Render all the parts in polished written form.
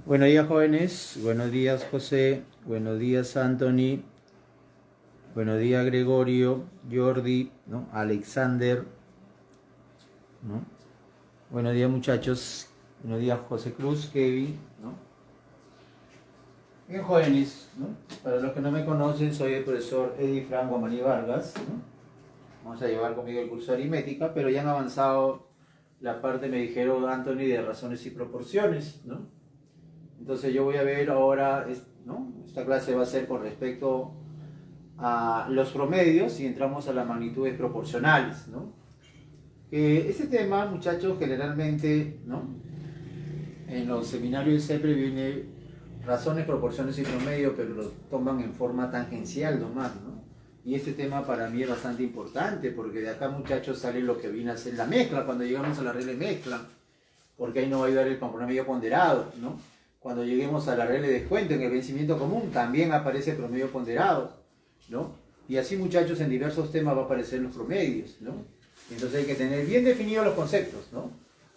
Buenos días, jóvenes. Buenos días, José. Buenos días, Anthony. Buenos días, Gregorio, Jordi, ¿no? Alexander, ¿no? Buenos días, muchachos. Buenos días, José Cruz, Kevin, ¿no? Bien, jóvenes, ¿no? Para los que no me conocen, soy el profesor Eddie Franco Amaní Vargas, ¿no? Vamos a llevar conmigo el curso de aritmética, pero ya han avanzado la parte, me dijeron, Anthony, de razones y proporciones, ¿no? Entonces yo voy a ver ahora, ¿no? Esta clase va a ser con respecto a los promedios y entramos a las magnitudes proporcionales, ¿no? Este tema, muchachos, generalmente, ¿no? En los seminarios siempre viene razones, proporciones y promedio, pero lo toman en forma tangencial nomás, ¿no? Y este tema para mí es bastante importante, porque de acá, muchachos, sale lo que viene a ser la mezcla, cuando llegamos a la regla de mezcla, porque ahí no va a ayudar el promedio ponderado, ¿no? Cuando lleguemos a la regla de descuento en el vencimiento común, también aparece el promedio ponderado, ¿no? Y así, muchachos, en diversos temas va a aparecer los promedios, ¿no? Entonces hay que tener bien definidos los conceptos, ¿no?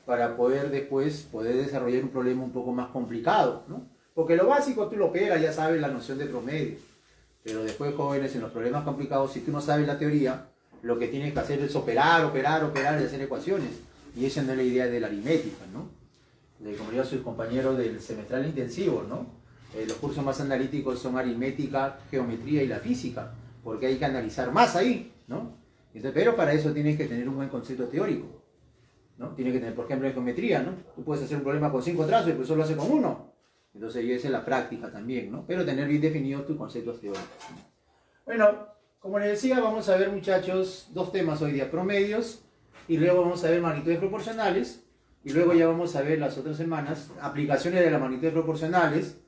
Para poder después desarrollar un problema un poco más complicado, ¿no? Porque lo básico tú lo pegas, ya sabes la noción de promedio. Pero después, jóvenes, en los problemas complicados, si tú no sabes la teoría, lo que tienes que hacer es operar y hacer ecuaciones. Y esa no es la idea de la aritmética, ¿no? Como diría sus compañeros del semestral intensivo, ¿no? Los cursos más analíticos son aritmética, geometría y la física, porque hay que analizar más ahí, ¿no? Entonces, pero para eso tienes que tener un buen concepto teórico, ¿no? Tienes que tener, por ejemplo, en geometría, ¿no? Tú puedes hacer un problema con 5 trazos y el profesor lo hace con 1. Entonces, esa es la práctica también, ¿no? Pero tener bien definidos tus conceptos teóricos, ¿no? Bueno, como les decía, vamos a ver, muchachos, dos temas hoy día: promedios, y luego vamos a ver magnitudes proporcionales. Y luego ya vamos a ver las otras semanas aplicaciones de las magnitudes proporcionales,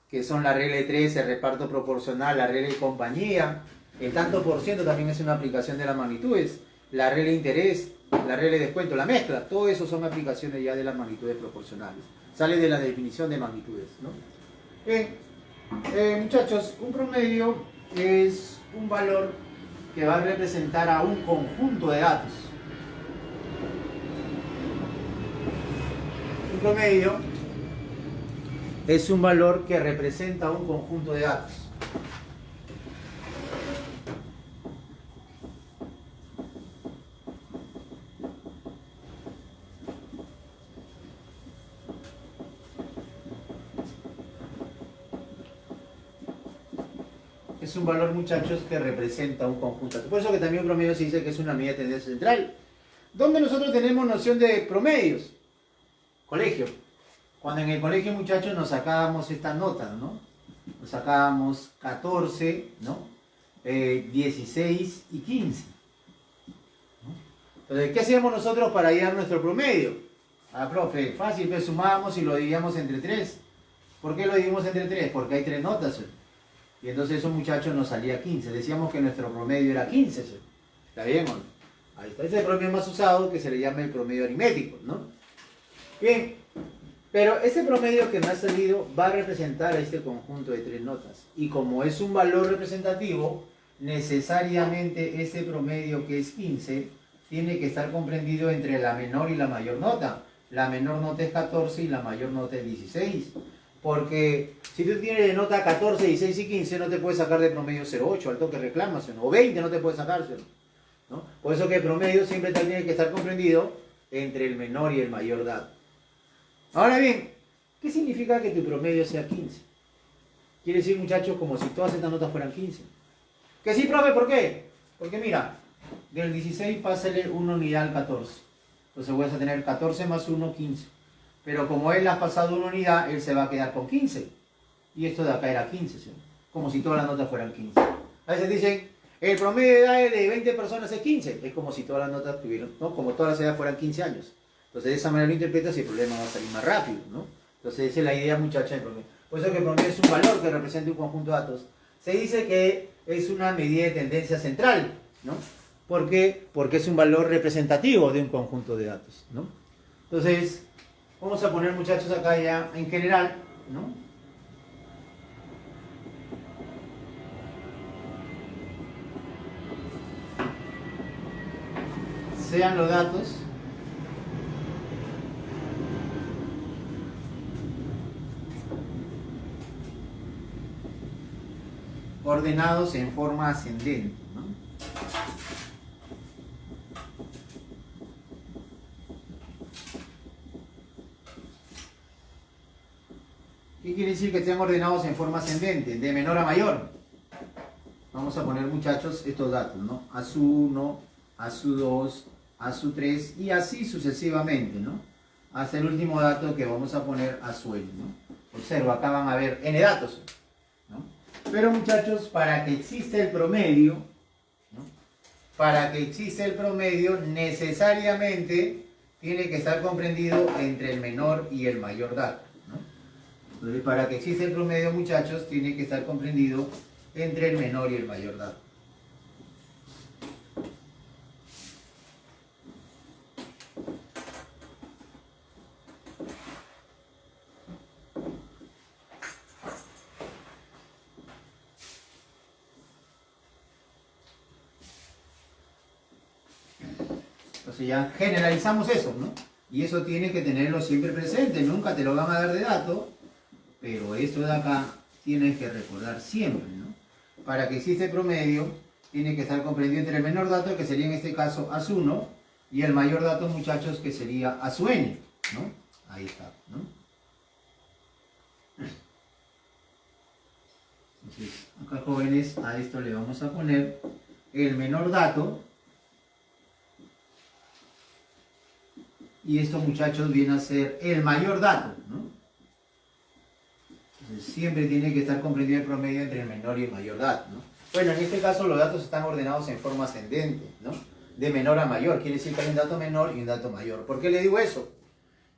que son la regla de 3, el reparto proporcional, la regla de compañía, el tanto por ciento también es una aplicación de las magnitudes, la regla de interés, la regla de descuento, la mezcla, todo eso son aplicaciones ya de las magnitudes proporcionales. Sale de la definición de magnitudes, ¿no? Muchachos, un promedio es un valor que va a representar a un conjunto de datos. Promedio es un valor que representa un conjunto de datos. Es un valor, muchachos, que representa un conjunto. Por eso que también un promedio se dice que es una medida de tendencia central. ¿Dónde nosotros tenemos noción de promedios? Colegio. Cuando en el colegio, muchachos, nos sacábamos estas notas, ¿no? Nos sacábamos 14, ¿no? 16 y 15. ¿No? Entonces, ¿qué hacíamos nosotros para hallar nuestro promedio? Ah, profe, fácil, pues sumábamos y lo dividíamos entre 3. ¿Por qué lo dividimos entre 3? Porque hay 3 notas. Y entonces esos muchachos nos salía 15. Decíamos que nuestro promedio era 15. ¿Está bien o no? Ahí está. Este es el promedio más usado, que se le llama el promedio aritmético, ¿no? Bien, pero este promedio que me ha salido va a representar a este conjunto de 3 notas. Y como es un valor representativo, necesariamente ese promedio, que es 15, tiene que estar comprendido entre la menor y la mayor nota. La menor nota es 14 y la mayor nota es 16. Porque si tú tienes de nota 14, 16 y 15, no te puedes sacar de promedio 0,8, al toque reclamas, o 20 no te puedes sacárselo, ¿no? Por eso que el promedio siempre tiene que estar comprendido entre el menor y el mayor dato. Ahora bien, ¿qué significa que tu promedio sea 15? Quiere decir, muchachos, como si todas estas notas fueran 15. Que sí, profe, ¿por qué? Porque mira, del 16 pásale una unidad al 14. Entonces vas a tener 14 más 1, 15. Pero como él ha pasado una unidad, él se va a quedar con 15. Y esto de acá era 15, ¿sí? Como si todas las notas fueran 15. A veces dicen, el promedio de edad de 20 personas es 15. Es como si todas las notas tuvieran, ¿no? Como todas las edades fueran 15 años. Entonces de esa manera lo interpretas y el problema va a salir más rápido, ¿no? Entonces esa es la idea, muchachos, del promedio. Por eso que el promedio es un valor que representa un conjunto de datos. Se dice que es una medida de tendencia central, ¿no? ¿Por qué? Porque es un valor representativo de un conjunto de datos, ¿no? Entonces, vamos a poner, muchachos, acá ya en general, ¿no? Sean los datos ordenados en forma ascendente, ¿no? ¿Qué quiere decir que estén ordenados en forma ascendente? De menor a mayor. Vamos a poner, muchachos, estos datos, ¿no? A su 1, a su 2, a su 3 y así sucesivamente, ¿no? Hasta el último dato que vamos a poner a su n, ¿no? Observa, acá van a ver n datos, ¿no? Pero, muchachos, para que exista el promedio, ¿no? Para que exista el promedio, necesariamente tiene que estar comprendido entre el menor y el mayor dato, ¿no? Entonces, para que exista el promedio, muchachos, tiene que estar comprendido entre el menor y el mayor dato. Entonces ya generalizamos eso, ¿no? Y eso tienes que tenerlo siempre presente, nunca te lo van a dar de dato, pero esto de acá tienes que recordar siempre, ¿no? Para que exista el promedio, tiene que estar comprendido entre el menor dato, que sería en este caso a su 1, y el mayor dato, muchachos, que sería a su n, ¿no? Ahí está, ¿no? Entonces, acá, jóvenes, a esto le vamos a poner el menor dato, y esto, muchachos, viene a ser el mayor dato, ¿no? Entonces, siempre tiene que estar comprendido el promedio entre el menor y el mayor dato, ¿no? Bueno, en este caso los datos están ordenados en forma ascendente, ¿no? De menor a mayor, quiere decir que hay un dato menor y un dato mayor. ¿Por qué le digo eso?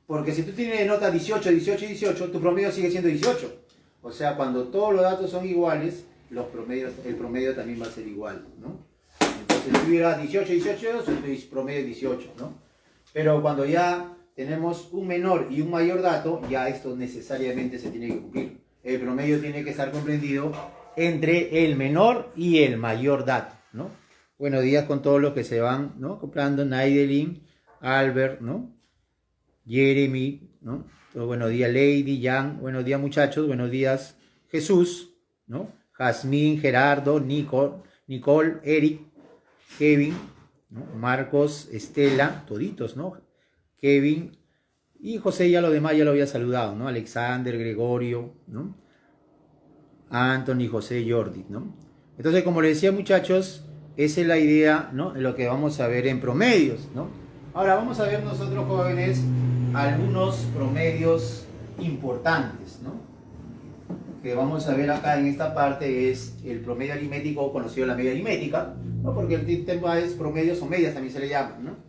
Porque si tú tienes nota 18, 18 y 18, tu promedio sigue siendo 18. O sea, cuando todos los datos son iguales, el promedio también va a ser igual, ¿no? Entonces, si tuviera 18, 18, tu promedio es 18, ¿no? Pero cuando ya tenemos un menor y un mayor dato, ya esto necesariamente se tiene que cumplir. El promedio tiene que estar comprendido entre el menor y el mayor dato, ¿no? Buenos días con todos los que se van, ¿no? Comprando, Naidelin, Albert, ¿no? Jeremy, ¿no? Todo, buenos días, Lady, Jan, buenos días, muchachos, buenos días, Jesús, ¿no? Jazmín, Gerardo, Nicole, Eric, Kevin, ¿no? Marcos, Estela, toditos, ¿no? Kevin y José, ya lo demás ya lo había saludado, ¿no? Alexander, Gregorio, ¿no? Anthony, José, Jordi, ¿no? Entonces, como les decía, muchachos, esa es la idea, ¿no? De lo que vamos a ver en promedios, ¿no? Ahora vamos a ver nosotros, jóvenes, algunos promedios importantes, ¿no? Que vamos a ver acá en esta parte es el promedio aritmético, conocido la media aritmética, ¿no? Porque el tema es promedios o medias, también se le llama, ¿no?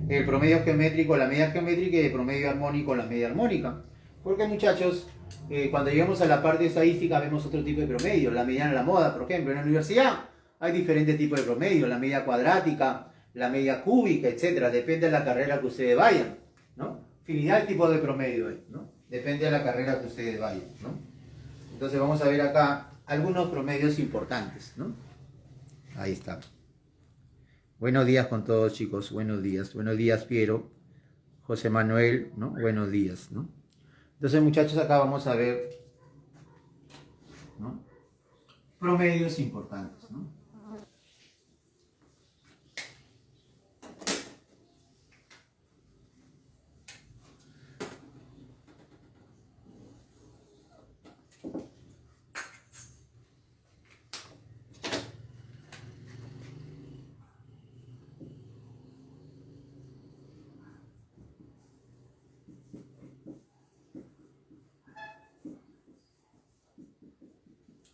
El promedio geométrico, la media geométrica, y el promedio armónico, la media armónica. Porque, muchachos, cuando llegamos a la parte estadística vemos otro tipo de promedio, la mediana a la moda, por ejemplo. En la universidad hay diferentes tipos de promedio, la media cuadrática, la media cúbica, etcétera. Depende de la carrera que ustedes vayan, ¿no? Infinidad de tipos de promedio, ¿no? Depende de la carrera que ustedes vayan, ¿no? Entonces vamos a ver acá algunos promedios importantes, ¿no? Ahí está. Buenos días con todos, chicos. Buenos días. Buenos días, Piero. José Manuel, ¿no? Buenos días, ¿no? Entonces, muchachos, acá vamos a ver, ¿no? Promedios importantes, ¿no?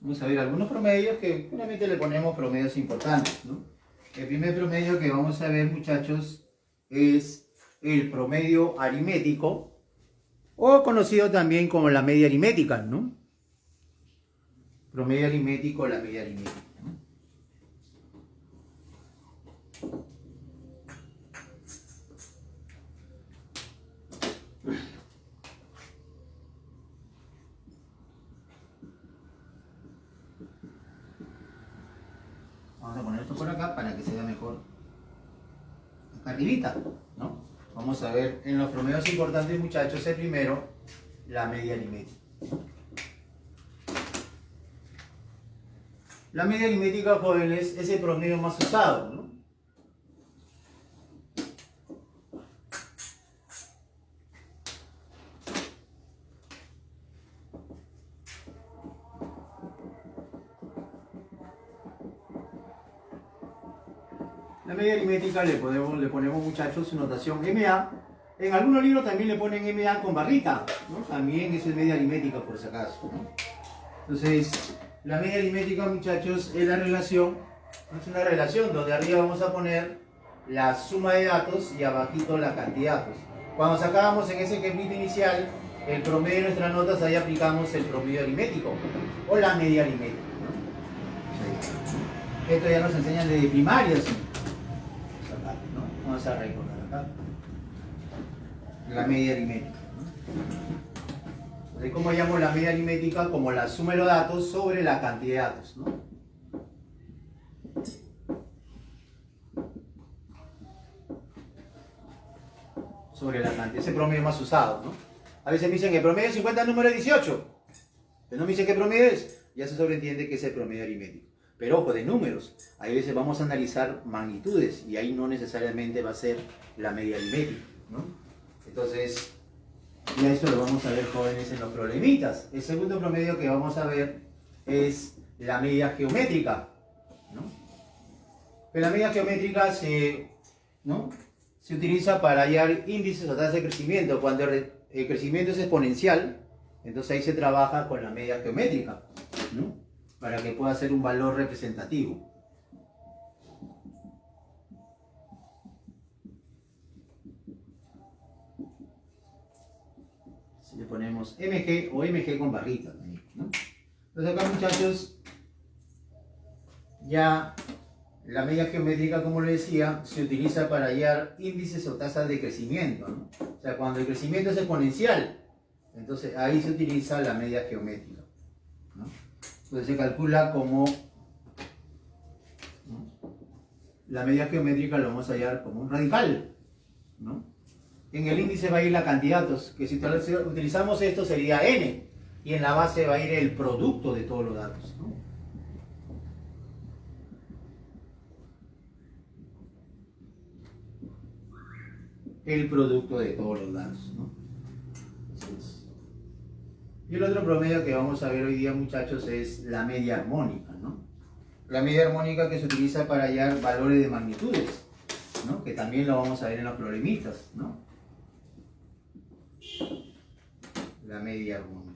Vamos a ver algunos promedios que obviamente le ponemos promedios importantes, ¿no? El primer promedio que vamos a ver, muchachos, es el promedio aritmético, o conocido también como la media aritmética, ¿no? Promedio aritmético, la media aritmética, ¿no? Vamos a poner esto por acá para que se vea mejor acá arribita, ¿no? Vamos a ver en los promedios importantes, muchachos, el primero, la media aritmética. La media aritmética, jóvenes, es el promedio más usado, ¿no? La media aritmética le ponemos muchachos su notación MA. En algunos libros también le ponen MA con barrita, ¿no? También eso es media aritmética por si acaso, ¿no? Entonces, la media aritmética, muchachos, es la relación, es una relación donde arriba vamos a poner la suma de datos y abajito la cantidad de datos. Cuando sacábamos en ese ejemplito inicial el promedio de nuestras notas, ahí aplicamos el promedio aritmético o la media aritmética, ¿no? Esto ya nos enseñan desde primaria, ¿sí? ¿No? Vamos a recordar acá la media aritmética, ¿no? ¿Cómo llamo la media aritmética? Como la suma de los datos sobre la cantidad de datos, ¿no? Sobre la cantidad, ese promedio más usado, ¿no? A veces me dicen que el promedio de 50 números es 18, pero no me dicen qué promedio es, ya se sobreentiende que es el promedio aritmético. Pero ojo, de números, hay veces vamos a analizar magnitudes y ahí no necesariamente va a ser la media aritmética, ¿no? Entonces, ya eso lo vamos a ver, jóvenes, en los problemitas. El segundo promedio que vamos a ver es la media geométrica, ¿no? Pero la media geométrica ¿no? se utiliza para hallar índices o tasas de crecimiento. Cuando el crecimiento es exponencial, entonces ahí se trabaja con la media geométrica, ¿no? Para que pueda ser un valor representativo. Si le ponemos MG o MG con barrita también, ¿no? Entonces acá, muchachos, ya la media geométrica, como les decía, se utiliza para hallar índices o tasas de crecimiento, ¿no? O sea, cuando el crecimiento es exponencial, entonces ahí se utiliza la media geométrica, ¿no? Entonces se calcula como, ¿no? La media geométrica lo vamos a hallar como un radical, ¿no? En el índice va a ir la cantidad de datos, que si utilizamos esto sería n, y en la base va a ir el producto de todos los datos, ¿no? El producto de todos los datos, ¿no? Y el otro promedio que vamos a ver hoy día, muchachos, es la media armónica, ¿no? La media armónica que se utiliza para hallar valores de magnitudes, ¿no? Que también lo vamos a ver en los problemitas, ¿no? La media armónica.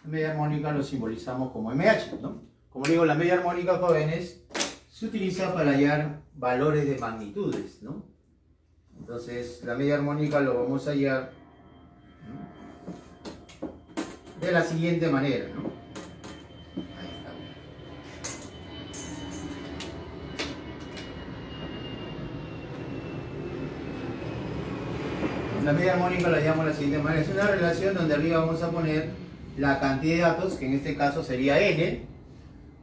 La media armónica lo simbolizamos como MH, ¿no? Como digo, la media armónica, jóvenes, se utiliza para hallar valores de magnitudes, ¿no? Entonces, la media armónica lo vamos a hallar, ¿no? De la siguiente manera, ¿no? Ahí está. La media armónica la hallamos de la siguiente manera. Es una relación donde arriba vamos a poner la cantidad de datos, que en este caso sería n,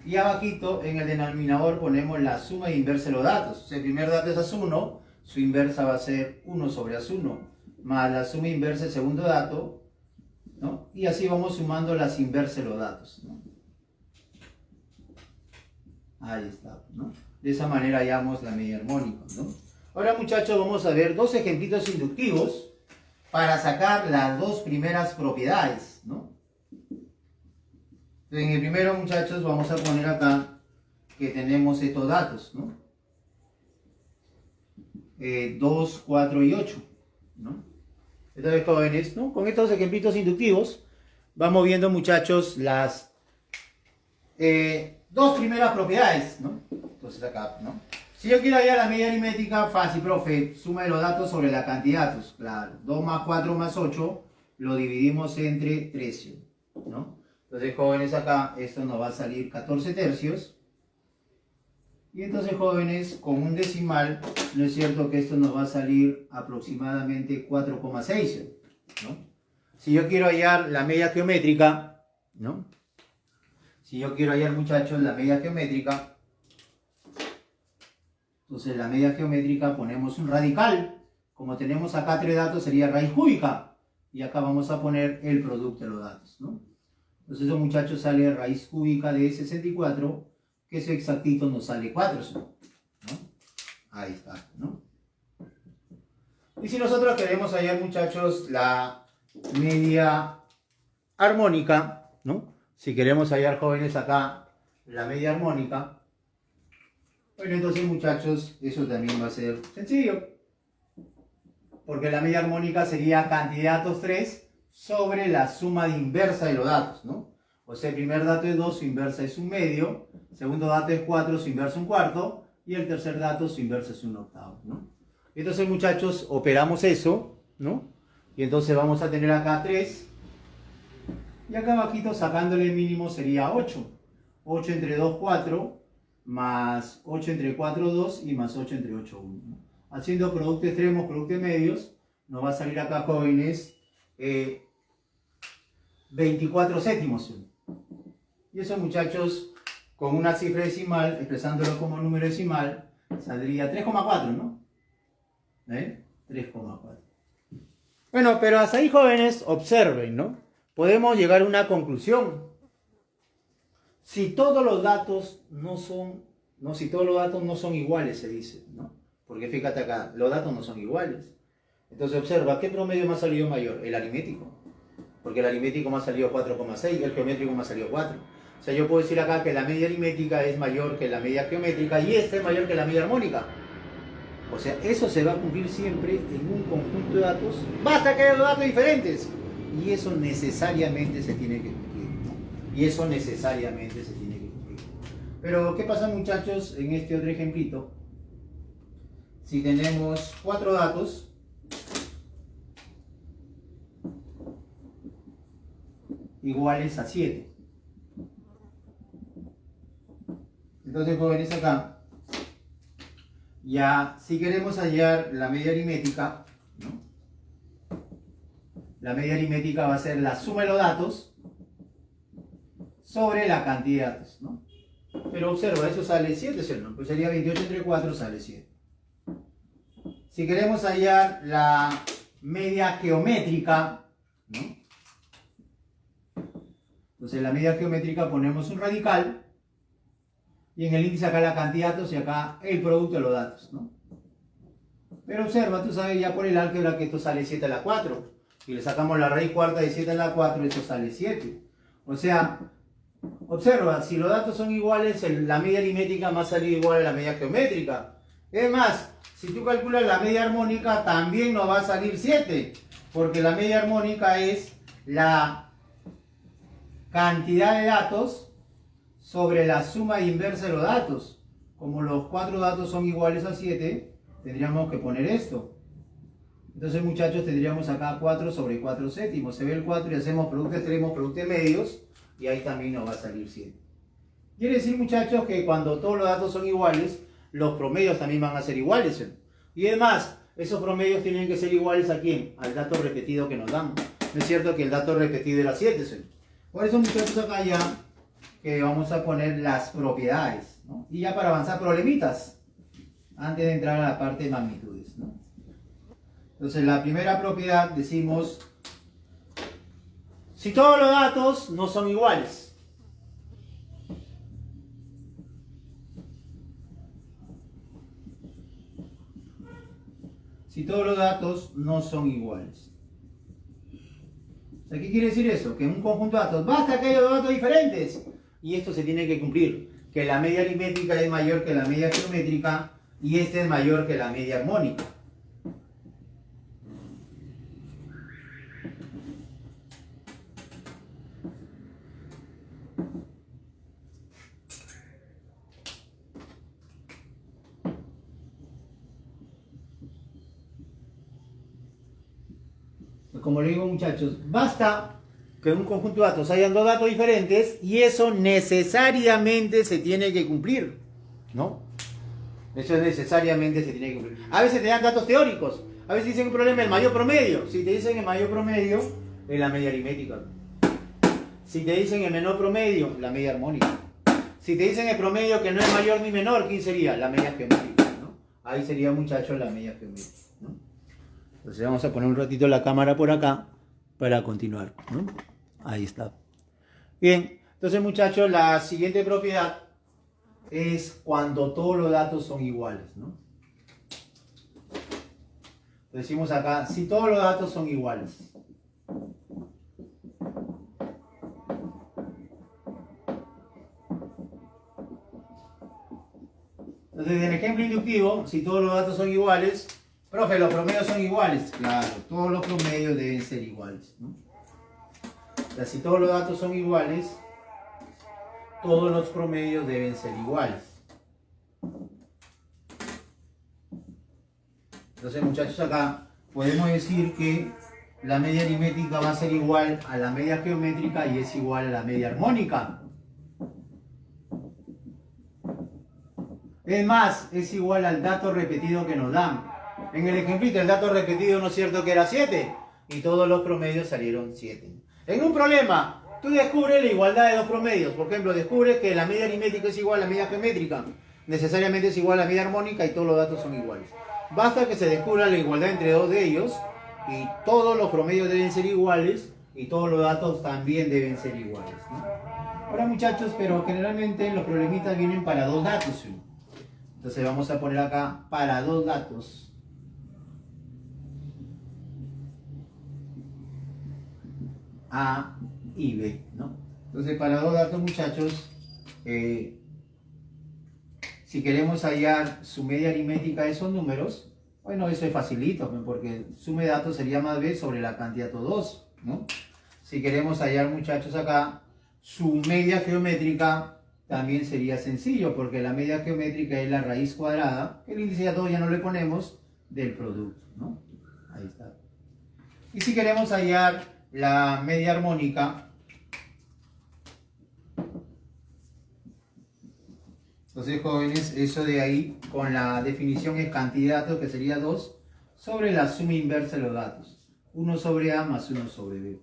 y abajito en el denominador ponemos la suma e inversa de los datos. Si el primer dato es AS1, su inversa va a ser 1 sobre AS1, más la suma inversa del segundo dato, ¿no? Y así vamos sumando las inversas de los datos, ¿no? Ahí está, ¿no? De esa manera hallamos la media armónica, ¿no? Ahora, muchachos, vamos a ver dos ejemplitos inductivos para sacar las dos primeras propiedades, ¿no? En el primero, muchachos, vamos a poner acá que tenemos estos datos, ¿no? 2, 4 y 8, ¿no? Entonces, jóvenes, ¿no? Con estos ejemplitos inductivos vamos viendo, muchachos, las dos primeras propiedades, ¿no? Entonces acá, ¿no? Si yo quiero hallar la media aritmética, fácil, profe, suma de los datos sobre la cantidad de datos. Claro, 2 más 4 más 8 lo dividimos entre 13, ¿no? Entonces, jóvenes, acá esto nos va a salir 14 tercios. Y entonces, jóvenes, con un decimal, ¿no es cierto que esto nos va a salir aproximadamente 4,6, ¿no? Si yo quiero hallar la media geométrica, ¿no? Si yo quiero hallar, muchachos, la media geométrica, Entonces la media geométrica ponemos un radical. Como tenemos acá 3 datos sería raíz cúbica. Y acá vamos a poner el producto de los datos, ¿no? Entonces eso, muchachos, sale raíz cúbica de 64, que eso exactito nos sale 4, ¿no? Ahí está, ¿no? Y si nosotros queremos hallar, muchachos, la media armónica, ¿no? Si queremos hallar, jóvenes, acá la media armónica, bueno, entonces, muchachos, eso también va a ser sencillo. Porque la media armónica sería cantidad de datos 3 sobre la suma de inversa de los datos, ¿no? O sea, el primer dato es 2, su inversa es 1/2, segundo dato es 4, su inversa 1/4, y el tercer dato, su inversa es 1/8, ¿no? Entonces, muchachos, operamos eso, ¿no? Y entonces vamos a tener acá 3, y acá abajito, sacándole el mínimo, sería 8. 8 entre 2, 4, más 8 entre 4, 2, y más 8 entre 8, 1, ¿no? Haciendo productos extremos, productos medios, nos va a salir acá, jóvenes, 24 sétimos. Y eso, muchachos, con una cifra decimal, expresándolo como número decimal, saldría 3,4, ¿no? 3,4. Bueno, pero hasta ahí, jóvenes, observen, ¿no? Podemos llegar a una conclusión. Si todos los datos no son iguales, se dice, ¿no? Porque fíjate acá, los datos no son iguales. Entonces observa, ¿qué promedio me ha salido mayor? El aritmético. Porque el aritmético me ha salido 4,6 y el geométrico me ha salido 4. O sea, yo puedo decir acá que la media aritmética es mayor que la media geométrica y esta es mayor que la media armónica. O sea, eso se va a cumplir siempre en un conjunto de datos. Basta que haya dos datos diferentes. Y eso necesariamente se tiene que cumplir, ¿no? Y eso necesariamente se tiene que cumplir. Pero, ¿qué pasa, muchachos, en este otro ejemplito? Si tenemos 4 datos, iguales a 7. Entonces, jóvenes, acá, ya si queremos hallar la media aritmética, ¿no? La media aritmética va a ser la suma de los datos sobre la cantidad de datos, ¿no? Pero observa, eso sale 7, ¿no? Pues sería 28 entre 4, sale 7. Si queremos hallar la media geométrica, ¿no? Entonces en la media geométrica ponemos un radical y en el índice acá la cantidad de datos y acá el producto de los datos, ¿no? Pero observa, tú sabes ya por el álgebra que esto sale 7 a la 4. Si le sacamos la raíz cuarta de 7 a la 4, esto sale 7. O sea, observa, si los datos son iguales, la media aritmética va a salir igual a la media geométrica. Es más, si tú calculas la media armónica, también nos va a salir 7. Porque la media armónica es la cantidad de datos sobre la suma inversa de los datos. Como los 4 datos son iguales a 7, tendríamos que poner esto. Entonces, muchachos, tendríamos acá 4 sobre 4 séptimos. Se ve el 4 y hacemos productos extremos, productos medios, y ahí también nos va a salir 7. Quiere decir, muchachos, que cuando todos los datos son iguales, los promedios también van a ser iguales. Y además, esos promedios tienen que ser iguales ¿a quién? Al dato repetido que nos dan. ¿No es cierto que el dato repetido era 7? Por eso, muchachos, acá ya que vamos a poner las propiedades, ¿no? Y ya para avanzar problemitas, antes de entrar a la parte de magnitudes, ¿no? Entonces, la primera propiedad decimos, si todos los datos no son iguales. Si todos los datos no son iguales. O sea, ¿qué quiere decir eso? Que en un conjunto de datos, basta que haya dos datos diferentes. Y esto se tiene que cumplir. Que la media aritmética es mayor que la media geométrica y este es mayor que la media armónica. Como le digo, muchachos, basta que en un conjunto de datos hayan dos datos diferentes y eso necesariamente se tiene que cumplir, ¿no? Eso necesariamente se tiene que cumplir. A veces te dan datos teóricos, a veces dicen un problema el mayor promedio. Si te dicen el mayor promedio, es la media aritmética. Si te dicen el menor promedio, la media armónica. Si te dicen el promedio que no es mayor ni menor, ¿quién sería? La media geométrica, ¿no? ahí sería, muchachos, la media geométrica, ¿no? Entonces vamos a poner un ratito la cámara por acá para continuar, ¿no? Ahí está. Bien, entonces, muchachos, la siguiente propiedad es cuando todos los datos son iguales, ¿no? Decimos acá, si todos los datos son iguales. Entonces, en el ejemplo inductivo, si todos los datos son iguales, profe, los promedios son iguales. Claro, todos los promedios deben ser iguales, ¿no? O sea, si todos los datos son iguales, todos los promedios deben ser iguales. Entonces, muchachos, acá podemos decir que la media aritmética va a ser igual a la media geométrica y es igual a la media armónica. Es más, es igual al dato repetido que nos dan. En el ejemplito, el dato repetido, ¿no es cierto?, que era 7. Y todos los promedios salieron 7. En un problema, tú descubres la igualdad de dos promedios. Por ejemplo, descubres que la media aritmética es igual a la media geométrica. Necesariamente es igual a la media armónica y todos los datos son iguales. Basta que se descubra la igualdad entre dos de ellos y todos los promedios deben ser iguales y todos los datos también deben ser iguales, ¿no? Ahora, muchachos, pero generalmente los problemitas vienen para dos datos, ¿sí? Entonces vamos a poner acá para dos datos. A y B, ¿no? Entonces, para dos datos, muchachos, si queremos hallar su media aritmética de esos números, bueno, eso es facilito, porque suma de datos sería más B sobre la cantidad de 2, ¿no? Si queremos hallar, muchachos, acá su media geométrica, también sería sencillo, porque la media geométrica es la raíz cuadrada, el índice a todo ya no le ponemos, del producto, ¿no? Ahí está. Y si queremos hallar la media armónica, entonces, jóvenes, eso de ahí, con la definición es cantidad de datos, que sería 2, sobre la suma inversa de los datos. 1 sobre A más 1 sobre B.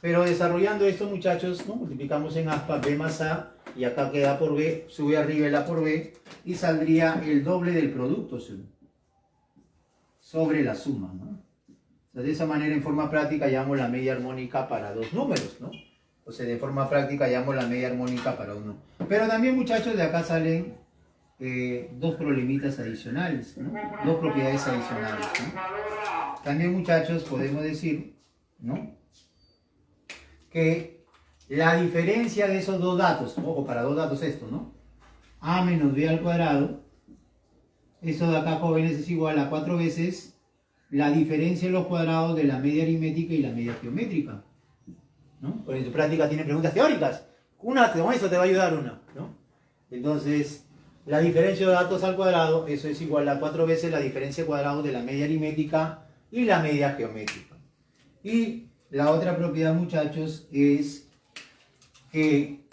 Pero desarrollando esto, muchachos, ¿no?, multiplicamos en aspa B más A, y acá queda por B, sube arriba el A por B, y saldría el doble del producto sobre la suma, ¿no? O sea, de esa manera, en forma práctica, hallamos la media armónica para dos números, ¿no? O sea, de forma práctica hallamos la media armónica para uno. Pero también, muchachos, de acá salen dos problemitas adicionales, ¿no? Dos propiedades adicionales, ¿no? También, muchachos, podemos decir, ¿no?, que la diferencia de esos dos datos, ojo, para dos datos esto, ¿no?, A menos B al cuadrado, eso de acá, jóvenes, es igual a 4 veces la diferencia en los cuadrados de la media aritmética y la media geométrica, ¿no? Porque en tu práctica tiene preguntas teóricas. Con eso te va a ayudar una, ¿no? Entonces, la diferencia de datos al cuadrado, eso es igual a 4 veces la diferencia de cuadrados de la media aritmética y la media geométrica. Y la otra propiedad, muchachos, es que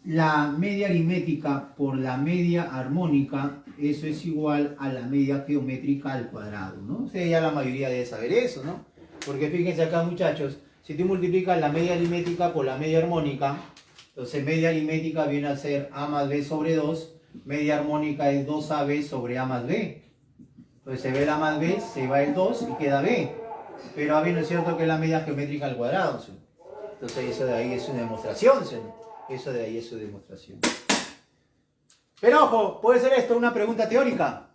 la media aritmética por la media armónica, eso es igual a la media geométrica al cuadrado, ¿no? O sea, ya la mayoría debe saber eso, ¿no? Porque fíjense acá, muchachos, si tú multiplicas la media aritmética por la media armónica, entonces media aritmética viene a ser A más B sobre 2, media armónica es 2AB sobre A más B. Entonces se ve el A más B, se va el 2 y queda B. Pero AB no es cierto que es la media geométrica al cuadrado, ¿sí? Entonces eso de ahí es una demostración, ¿sí? Eso de ahí es su demostración. Pero ojo, puede ser esto una pregunta teórica.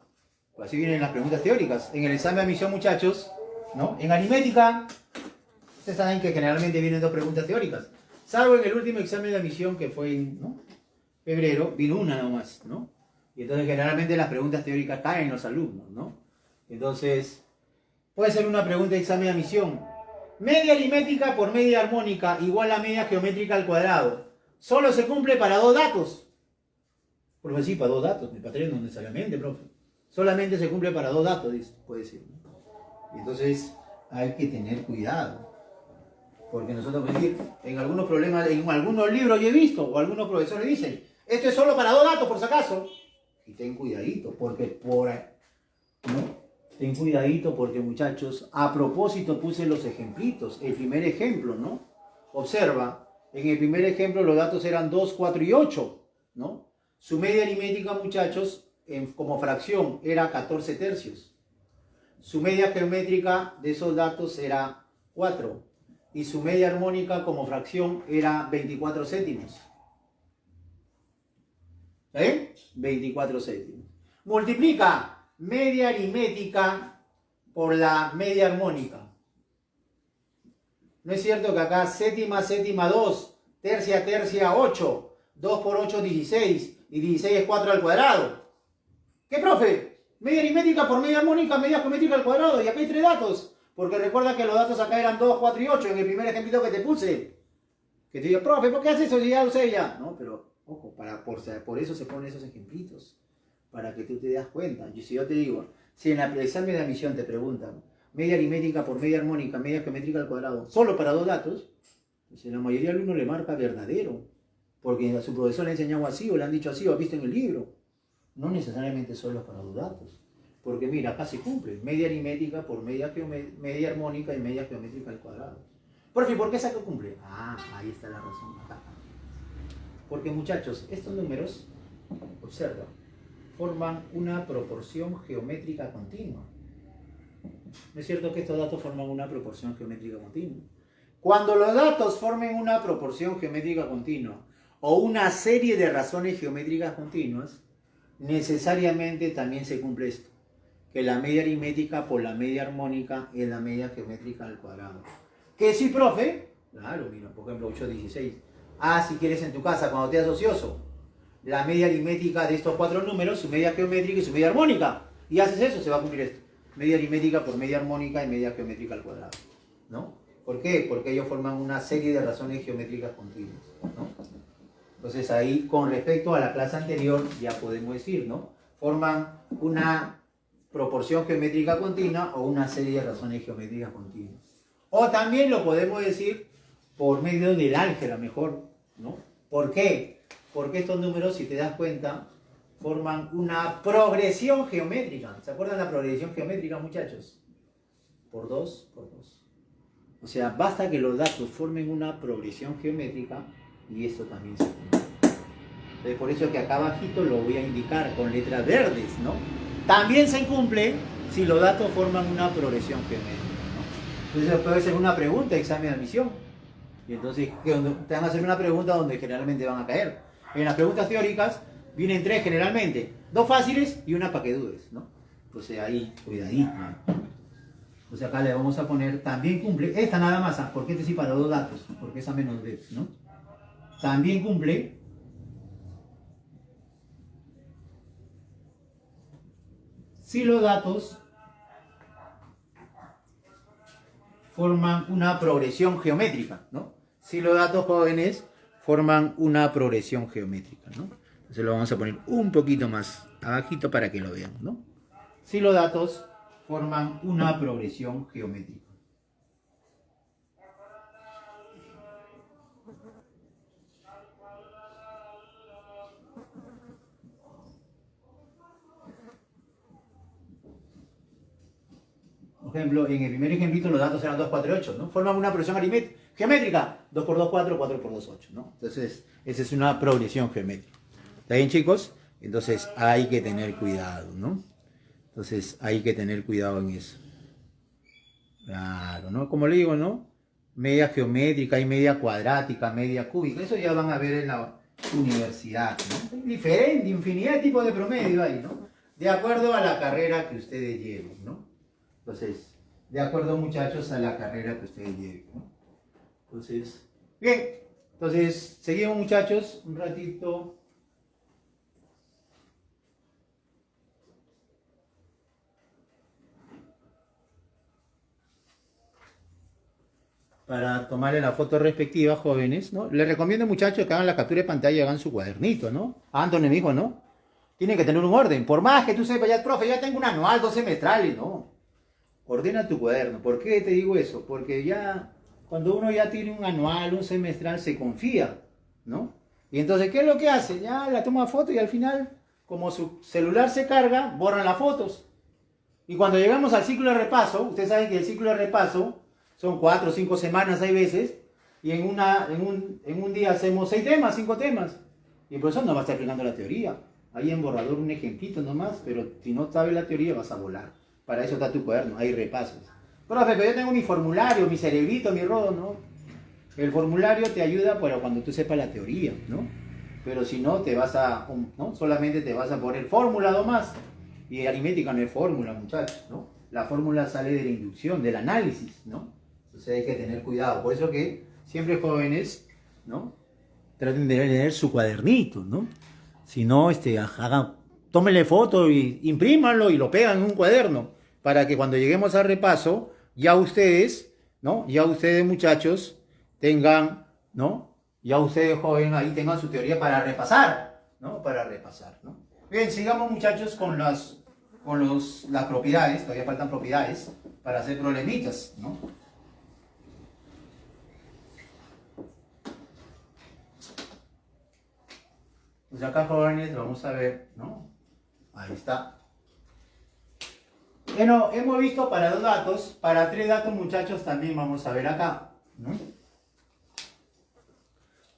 Pues así vienen las preguntas teóricas. En el examen de admisión, muchachos, ¿no?, en aritmética, ustedes saben que generalmente vienen dos preguntas teóricas. Salvo en el último examen de admisión, que fue en, ¿no?, febrero, vino una nomás, ¿no? Y entonces generalmente las preguntas teóricas caen en los alumnos, ¿no? Entonces, puede ser una pregunta de examen de admisión. Media aritmética por media armónica igual a media geométrica al cuadrado. Solo se cumple para dos datos. Profe, sí, para dos datos. Para tres no necesariamente, profe. Solamente se cumple para dos datos, puede decir, ¿no? Entonces, hay que tener cuidado. Porque nosotros, pues, en algunos problemas, en algunos libros yo he visto, o algunos profesores dicen, esto es solo para dos datos, por si acaso. Y ten cuidadito, porque ¿no? Ten cuidadito porque, muchachos, a propósito puse los ejemplitos. El primer ejemplo, ¿no? Observa, en el primer ejemplo los datos eran 2, 4 y 8, ¿no? Su media aritmética, muchachos, como fracción era 14 tercios. Su media geométrica de esos datos era 4. Y su media armónica como fracción era 24 céntimos. ¿Eh? 24 céntimos. Multiplica media aritmética por la media armónica. ¿No es cierto que acá séptima, séptima 2, tercia, tercia 8, 2 por 8 16, y 16 es 4 al cuadrado? ¿Qué, profe? Media aritmética por media armónica, media geométrica al cuadrado, y acá hay 3 datos. Porque recuerda que los datos acá eran 2, 4 y 8 en el primer ejemplito que te puse. Que te digo, profe, ¿por qué haces eso? Ya lo sé ya. No, pero, ojo, por eso se ponen esos ejemplitos. Para que tú te das cuenta. Y si yo te digo, si en el examen de admisión te preguntan media aritmética por media armónica, media geométrica al cuadrado, solo para 2 datos, pues en la mayoría del alumno le marca verdadero. Porque a su profesor le ha enseñado así, o le han dicho así, o ha visto en el libro. No necesariamente solo para 2 datos. Porque mira, acá se cumple. Media aritmética por media armónica y media geométrica al cuadrado. Profe, ¿por qué saca cumple? Ah, ahí está la razón. Acá. Porque muchachos, estos números, observa, forman una proporción geométrica continua. ¿No es cierto que estos datos forman una proporción geométrica continua? Cuando los datos formen una proporción geométrica continua o una serie de razones geométricas continuas, necesariamente también se cumple esto. Que la media aritmética por la media armónica es la media geométrica al cuadrado. ¿Que sí, profe? Claro, mira, por ejemplo, 8, 16. Ah, si quieres en tu casa, cuando te das ocioso, la media aritmética de estos 4 números, su media geométrica y su media armónica. Y haces eso, se va a cumplir esto. Media aritmética por media armónica y media geométrica al cuadrado. ¿No? ¿Por qué? Porque ellos forman una serie de razones geométricas continuas. ¿No? Entonces ahí, con respecto a la clase anterior, ya podemos decir, ¿no? Forman una proporción geométrica continua o una serie de razones geométricas continuas. O también lo podemos decir por medio del álgebra, mejor, ¿no? ¿Por qué? Porque estos números, si te das cuenta, forman una progresión geométrica. ¿Se acuerdan de la progresión geométrica, muchachos? Por 2, por 2. O sea, basta que los datos formen una progresión geométrica y esto también se cumple. Entonces, por eso es que acá abajito lo voy a indicar con letras verdes, ¿no? También se cumple si los datos forman una progresión geométrica, ¿no? Entonces puede ser una pregunta, examen de admisión. Y entonces te van a hacer una pregunta donde generalmente van a caer. En las preguntas teóricas vienen 3 generalmente. 2 fáciles y una para que dudes, ¿no? Entonces ahí, cuidadito. Entonces acá le vamos a poner, también cumple, esta nada más, porque este sí para 2 datos, porque es a menos de, ¿no? También cumple si los datos forman una progresión geométrica, ¿no? Si los datos jóvenes forman una progresión geométrica, ¿no? Entonces lo vamos a poner un poquito más abajito para que lo vean, ¿no? Si los datos forman una progresión geométrica. Por ejemplo, en el primer ejemplito los datos eran 2, 4 y 8, ¿no? Forman una progresión geométrica. 2 por 2, 4, 4 por 2, 8, ¿no? Entonces, esa es una progresión geométrica. ¿Está bien, chicos? Entonces, hay que tener cuidado, ¿no? Entonces, hay que tener cuidado en eso. Claro, ¿no? Como le digo, ¿no? Media geométrica y media cuadrática, media cúbica. Eso ya van a ver en la universidad, ¿no? Diferente, infinidad de tipos de promedio hay, ¿no? De acuerdo a la carrera que ustedes lleven, ¿no? Entonces, de acuerdo, muchachos, a la carrera que ustedes lleven, ¿no? Entonces, bien. Entonces, seguimos, muchachos, un ratito. Para tomarle la foto respectiva, jóvenes, ¿no? Les recomiendo, muchachos, que hagan la captura de pantalla y hagan su cuadernito, ¿no? Anthony me dijo, ¿no? Tiene que tener un orden. Por más que tú sepas, ya, profe, ya tengo un anual, 2 semestrales, ¿no? Ordena tu cuaderno. ¿Por qué te digo eso? Porque ya, cuando uno ya tiene un anual, un semestral, se confía, ¿no? Y entonces, ¿qué es lo que hace? Ya la toma foto y al final, como su celular se carga, borran las fotos. Y cuando llegamos al ciclo de repaso, ustedes saben que el ciclo de repaso son 4 o 5 semanas, hay veces, y en un día hacemos 6 temas, 5 temas. Y el profesor no va a estar explicando la teoría. Ahí en borrador un ejemplito nomás, pero si no sabes la teoría vas a volar. Para eso está tu cuaderno, hay repasos. Profe, pero yo tengo mi formulario, mi cerebrito, mi rodo, ¿no? El formulario te ayuda para cuando tú sepas la teoría, ¿no? Pero si no, te vas a, ¿no? Solamente te vas a poner fórmula nomás. Y aritmética no es fórmula, muchachos, ¿no? La fórmula sale de la inducción, del análisis, ¿no? Entonces hay que tener cuidado. Por eso que siempre jóvenes, ¿no? Traten de tener su cuadernito, ¿no? Si no, tómenle foto y imprímanlo y lo pegan en un cuaderno para que cuando lleguemos al repaso, ya ustedes, ¿no? Ya ustedes, muchachos, tengan, ¿no? Ya ustedes, jóvenes, ahí tengan su teoría para repasar, ¿no? Para repasar, ¿no? Bien, sigamos, muchachos, con las propiedades. Todavía faltan propiedades para hacer problemitas, ¿no? Pues acá, jóvenes, vamos a ver, ¿no? Ahí está. Bueno, hemos visto para 2 datos, para 3 datos, muchachos, también vamos a ver acá, ¿no?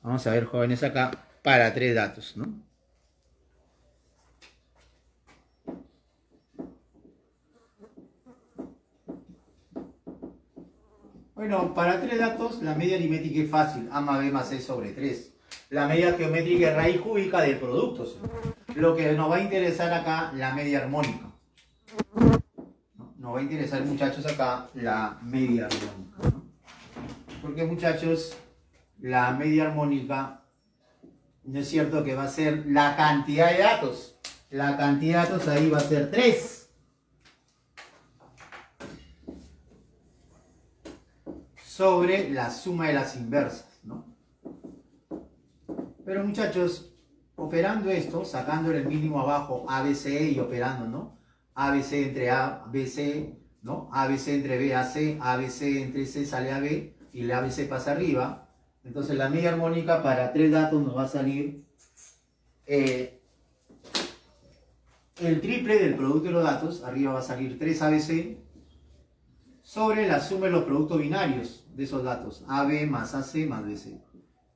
Vamos a ver, jóvenes, acá para 3 datos, ¿no? Bueno, para 3 datos, la media aritmética es fácil, A más B más C sobre 3. La media geométrica es raíz cúbica del producto, ¿sí? Lo que nos va a interesar acá, la media armónica. Nos va a interesar, muchachos, acá la media armónica, ¿no? Porque, muchachos, la media armónica, no es cierto que va a ser la cantidad de datos. La cantidad de datos ahí va a ser 3. Sobre la suma de las inversas, ¿no? Pero, muchachos, operando esto, sacándole el mínimo abajo ABC y operando, ¿no? ABC entre A, BC, ¿no? ABC entre B a C, ABC entre C sale a B y la ABC pasa arriba. Entonces la media armónica para 3 datos nos va a salir el triple del producto de los datos. Arriba va a salir 3ABC sobre la suma de los productos binarios de esos datos. AB más AC más BC.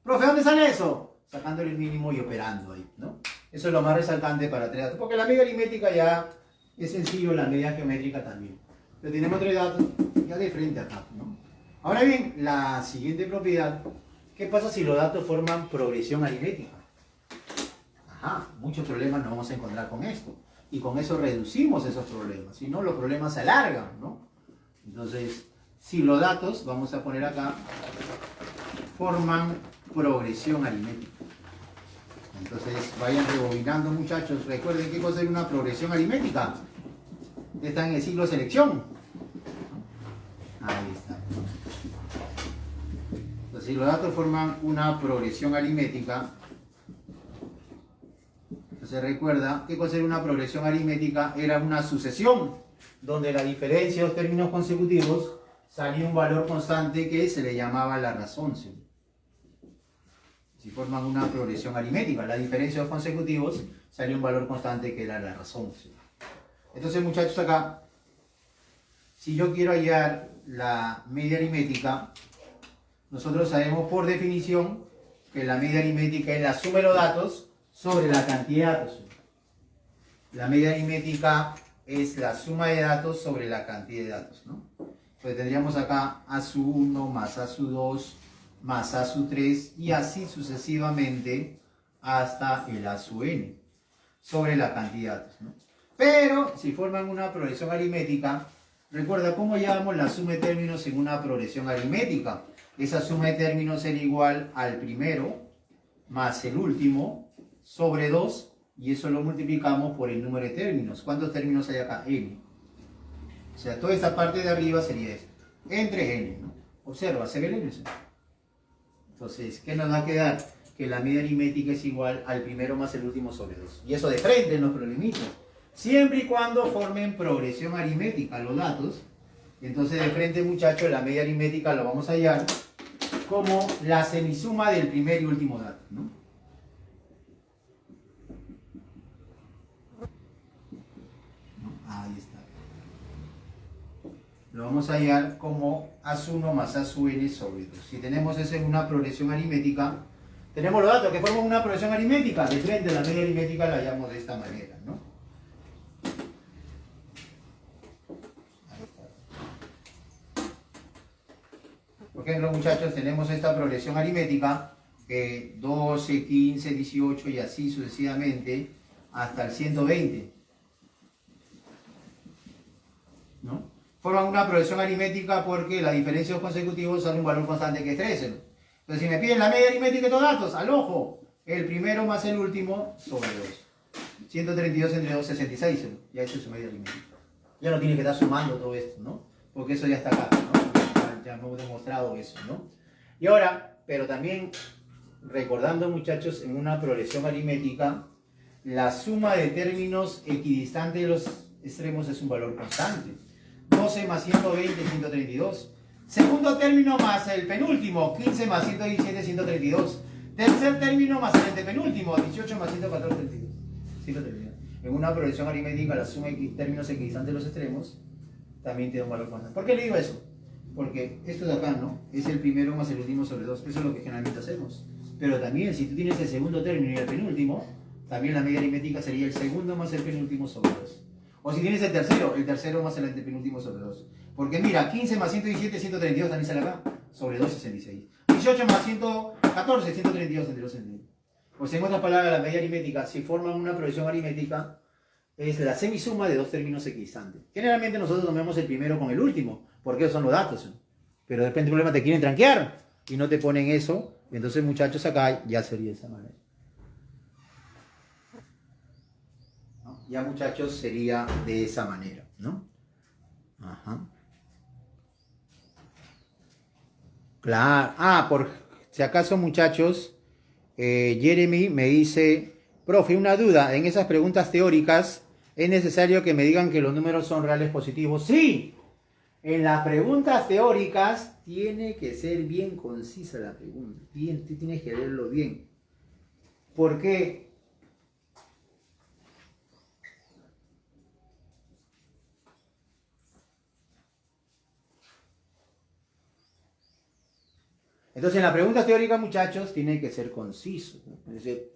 Profe, ¿dónde sale eso? Sacándole el mínimo y operando ahí, ¿no? Eso es lo más resaltante para 3 datos. Porque la media aritmética ya es sencillo, la media geométrica también. Pero tenemos 3 datos ya de frente acá, ¿no? Ahora bien, la siguiente propiedad, ¿qué pasa si los datos forman progresión aritmética? Ajá, muchos problemas nos vamos a encontrar con esto. Y con eso reducimos esos problemas. Si no, los problemas se alargan, ¿no? Entonces, si los datos, vamos a poner acá, forman progresión aritmética. Entonces, vayan rebobinando, muchachos. Recuerden qué cosa es una progresión aritmética. Está en el ciclo de selección. Ahí está. Entonces, si los datos forman una progresión aritmética, entonces recuerda qué cosa era una progresión aritmética. Era una sucesión donde la diferencia de los términos consecutivos salía un valor constante que se le llamaba la razón, ¿sí? Si forman una progresión aritmética, la diferencia de los consecutivos salía un valor constante que era la razón, ¿sí? Entonces, muchachos, acá, si yo quiero hallar la media aritmética, nosotros sabemos por definición que la media aritmética es la suma de los datos sobre la cantidad de datos. La media aritmética es la suma de datos sobre la cantidad de datos, ¿no? Entonces tendríamos acá A sub 1 más A sub 2 más A sub 3 y así sucesivamente hasta el A sub n sobre la cantidad de datos, ¿no? Pero si forman una progresión aritmética, recuerda cómo llamamos la suma de términos en una progresión aritmética. Esa suma de términos será igual al primero más el último sobre 2 y eso lo multiplicamos por el número de términos. ¿Cuántos términos hay acá? N. O sea, toda esta parte de arriba sería esto. Entre N, ¿no? Observa, se ve el N. Entonces, ¿qué nos va a quedar? Que la media aritmética es igual al primero más el último sobre 2. Y eso de frente en los problemitas. Siempre y cuando formen progresión aritmética los datos. Entonces, de frente, muchachos, la media aritmética lo vamos a hallar como la semisuma del primer y último dato, ¿no? Ahí está. Lo vamos a hallar como A1 más A n sobre 2. Si tenemos eso en una progresión aritmética, Tenemos los datos que forman una progresión aritmética. De frente la media aritmética la hallamos de esta manera, ¿no? Por ejemplo, muchachos, tenemos esta progresión aritmética que 12, 15, 18 y así sucesivamente hasta el 120. ¿No? Forman una progresión aritmética porque la diferencia de los consecutivos son un valor constante que es 13. Entonces, si me piden la media aritmética de estos datos, al ojo, el primero más el último sobre 2. 132 entre 2, 66. Ya esa es su media aritmética. Ya no tiene que estar sumando todo esto, ¿no? Porque eso ya está acá, ¿no? Ya hemos demostrado eso, ¿no? Y ahora, pero también recordando, muchachos, en una progresión aritmética, la suma de términos equidistantes de los extremos es un valor constante. 12 más 120, 132. Segundo término más el penúltimo, 15 más 117, 132. Tercer término más el antepenúltimo, 18 más 114, 32. 132. En una progresión aritmética, la suma de términos equidistantes de los extremos también tiene un valor constante. ¿Por qué le digo eso? Porque esto de acá, ¿no? Es el primero más el último sobre 2. Eso es lo que generalmente hacemos. Pero también, si tú tienes el segundo término y el penúltimo, también la media aritmética sería el segundo más el penúltimo sobre 2. O si tienes el tercero más el antepenúltimo sobre 2. Porque mira, 15 más 117, 132 también sale acá, sobre 2, 66. 18 más 114, 132 entre 2, 66. O sea, en otras palabras, la media aritmética, si forman una progresión aritmética, es la semisuma de dos términos equidistantes. Generalmente nosotros tomamos el primero con el último, porque esos son los datos. Pero de repente el problema te quieren tranquear y no te ponen eso. Entonces, muchachos, acá ya sería de esa manera. ¿No? Ya, muchachos, sería de esa manera, ¿no? Ajá. Claro. Ah, por si acaso, muchachos, Jeremy me dice, profe, una duda, en esas preguntas teóricas, ¿es necesario que me digan que los números son reales positivos? Sí. En las preguntas teóricas tiene que ser bien concisa la pregunta. Bien, tú tienes que leerlo bien. ¿Por qué? Entonces, en las preguntas teóricas, muchachos, tiene que ser conciso, ¿no? Es decir,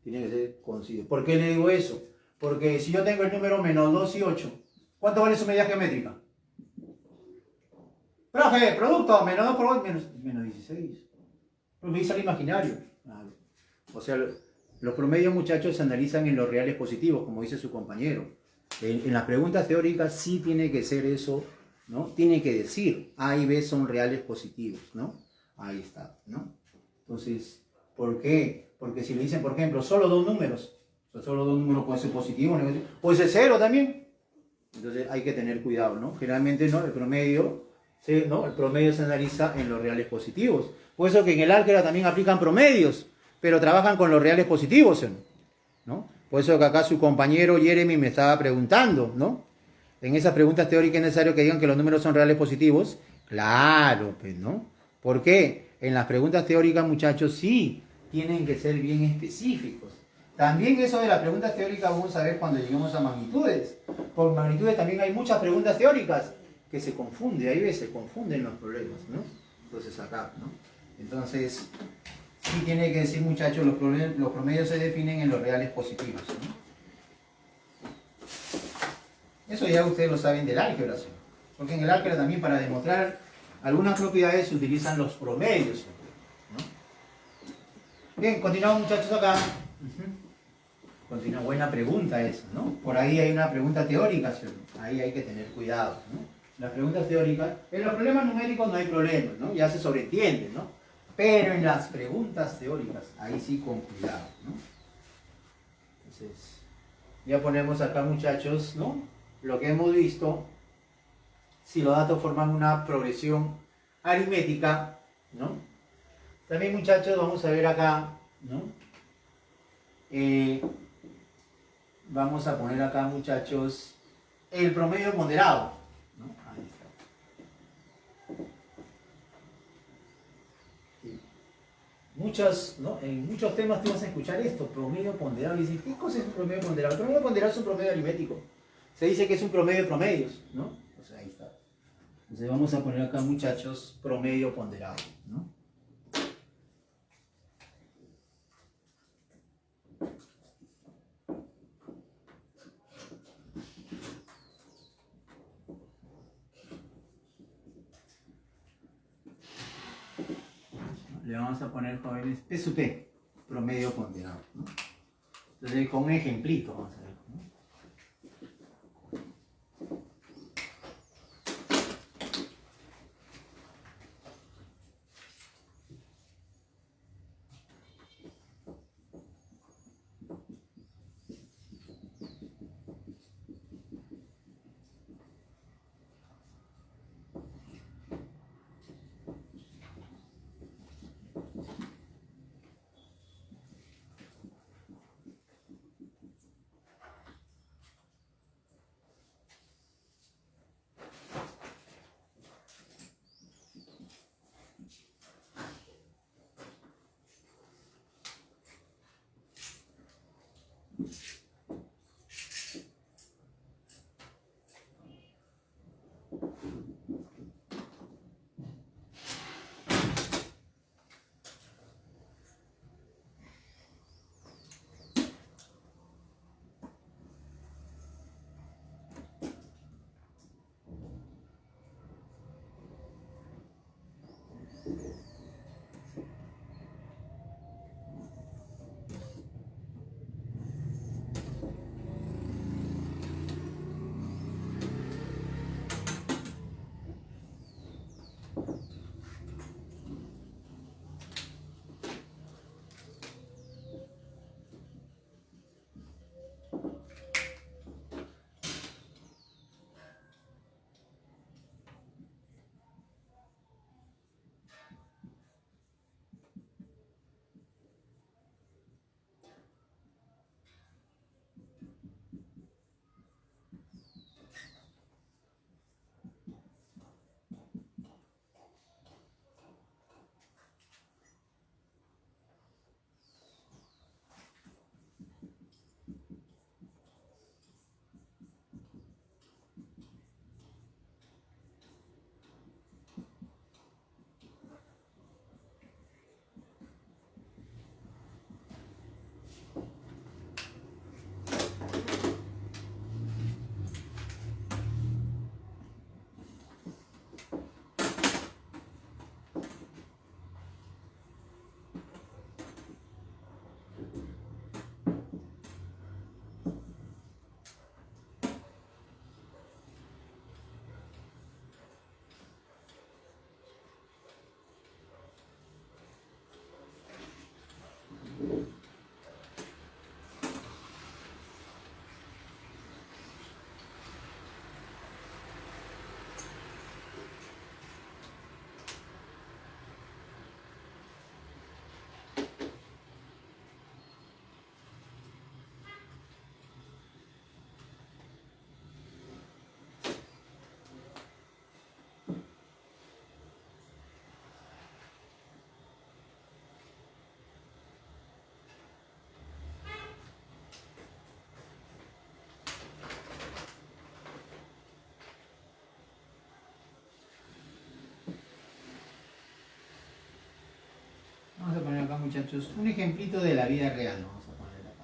tiene que ser conciso. ¿Por qué le digo eso? Porque si yo tengo el número menos 2 y 8, ¿cuánto vale su medida geométrica? Profe, producto, menos 2 por 2, menos 16. Profe, dice al imaginario. O sea, los promedios, muchachos, se analizan en los reales positivos, como dice su compañero. En las preguntas teóricas sí tiene que ser eso, ¿no? Tiene que decir A y B son reales positivos, ¿no? Ahí está, ¿no? Entonces, ¿por qué? Porque si le dicen, por ejemplo, solo dos números, o sea, solo dos números pueden ser positivos, negativo, puede ser cero también. Entonces hay que tener cuidado, ¿no? Generalmente, ¿no? El promedio, ¿sí? ¿No? El promedio se analiza en los reales positivos. Por eso que en el álgebra también aplican promedios, pero trabajan con los reales positivos, ¿no? Por eso que acá su compañero Jeremy me estaba preguntando, ¿no? En esas preguntas teóricas es necesario que digan que los números son reales positivos. Claro, pues, ¿no? ¿Por qué? En las preguntas teóricas, muchachos, sí, tienen que ser bien específicos. También eso de las preguntas teóricas vamos a ver cuando lleguemos a magnitudes. Por magnitudes también hay muchas preguntas teóricas que se confunden, hay veces se confunden los problemas, ¿no? Entonces acá, ¿no? Entonces, sí tiene que decir, muchachos, los promedios se definen en los reales positivos, ¿no? Eso ya ustedes lo saben del álgebra, ¿sí? Porque en el álgebra también para demostrar algunas propiedades se utilizan los promedios, ¿no? Bien, continuamos, muchachos, acá. Continúa, buena pregunta esa, ¿no? Por ahí hay una pregunta teórica, ¿cierto? Ahí hay que tener cuidado, ¿no? Las preguntas teóricas, en los problemas numéricos no hay problema, ¿no? Ya se sobreentiende, ¿no? Pero en las preguntas teóricas, ahí sí con cuidado, ¿no? Entonces, ya ponemos acá, muchachos, ¿no? Lo que hemos visto, si los datos forman una progresión aritmética, ¿no? También, muchachos, vamos a ver acá, ¿no? Vamos a poner acá, muchachos, el promedio ponderado, ¿no? Ahí está. Sí. ¿No? En muchos temas tú vas a escuchar esto, promedio ponderado, y dices, ¿qué cosa es un promedio ponderado? El promedio ponderado es un promedio aritmético. Se dice que es un promedio de promedios, ¿no? Pues ahí está. Entonces vamos a poner acá, muchachos, promedio ponderado, ¿no? le vamos a poner, jóvenes, P sub P, promedio ponderado, ¿no? Entonces, con un ejemplito vamos a ver, ¿no? Vamos a poner acá, muchachos, un ejemplito de la vida real, ¿no? Vamos a poner acá.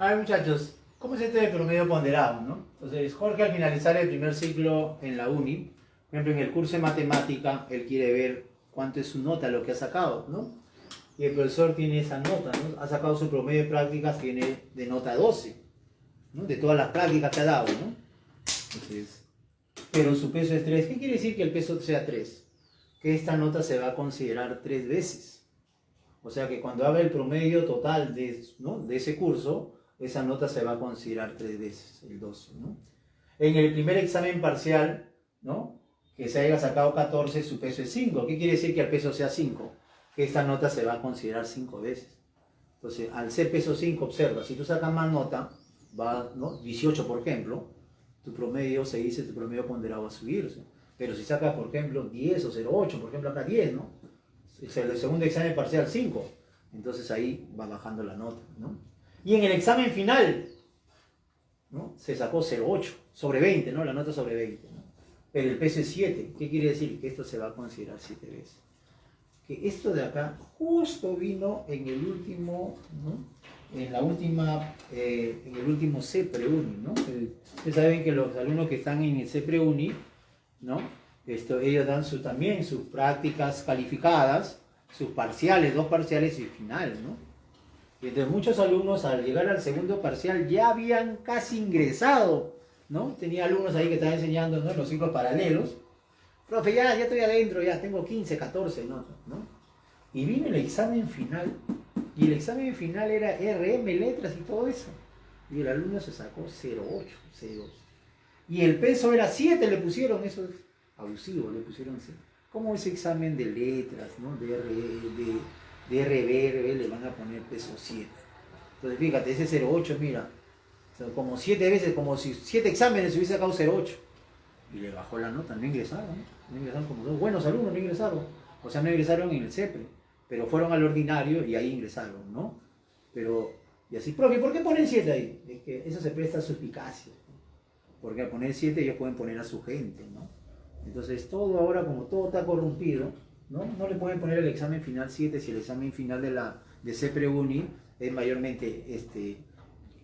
A ver, muchachos, ¿cómo es esto de promedio ponderado, no? Entonces, Jorge al finalizar el primer ciclo en la uni, por ejemplo, en el curso de matemática, él quiere ver cuánto es su nota, lo que ha sacado, ¿no? Y el profesor tiene esa nota, ¿no? Ha sacado su promedio de prácticas, tiene de nota 12, ¿no? De todas las prácticas que ha dado, ¿no? Entonces, pero su peso es 3. ¿Qué quiere decir que el peso sea 3? Que esta nota se va a considerar 3 veces. O sea que cuando haga el promedio total ¿no? de ese curso, esa nota se va a considerar 3 veces, el 12, ¿no? En el primer examen parcial, ¿no? Que se haya sacado 14, su peso es 5. ¿Qué quiere decir que el peso sea 5? Que esta nota se va a considerar 5 veces. Entonces, al ser peso 5, observa, si tú sacas más nota, ¿no? 18 por ejemplo, tu promedio, se dice, tu promedio ponderado va a subirse. Pero si sacas, por ejemplo, 10 o 0,8, por ejemplo acá 10, ¿no? Es el segundo examen parcial 5. Entonces ahí va bajando la nota, ¿no? Y en el examen final, ¿no? Se sacó 0,8 sobre 20, ¿no? La nota sobre 20, ¿no? Pero el peso es 7. ¿Qué quiere decir? Que esto se va a considerar 7 veces. Que esto de acá justo vino en el último, ¿no? En el último CEPRE-UNI, ¿no? Ustedes saben que los alumnos que están en el CEPRE-UNI, ¿no? Ellos dan también sus prácticas calificadas, sus parciales, 2 parciales y final, ¿no? Y entonces muchos alumnos al llegar al segundo parcial ya habían casi ingresado, ¿no? Tenía alumnos ahí que estaban enseñando, ¿no? Los ciclos paralelos. Profe, ya estoy adentro, ya tengo 15, 14 notas, ¿no? Y vino el examen final, y el examen final era RM, letras y todo eso. Y el alumno se sacó 0,8, 0,2. Y el peso era 7, le pusieron, eso es abusivo, le pusieron 7. ¿Cómo ese examen de letras, ¿no? de RB, le van a poner peso 7? Entonces fíjate, ese 0,8, mira, como 7 veces, como si 7 exámenes se hubiese sacado 0,8. Y le bajó la nota, no ingresaron, ¿no? No ingresaron como 2 buenos alumnos, no ingresaron. O sea, no ingresaron en el CEPRE, pero fueron al ordinario y ahí ingresaron, ¿no? Pero, y así, profe, ¿por qué ponen 7 ahí? Es que eso se presta a suspicacia, ¿no? Porque al poner 7 ellos pueden poner a su gente, ¿no? Entonces todo ahora, como todo está corrompido, ¿no? No le pueden poner el examen final 7 si el examen final de CEPRE-UNI es mayormente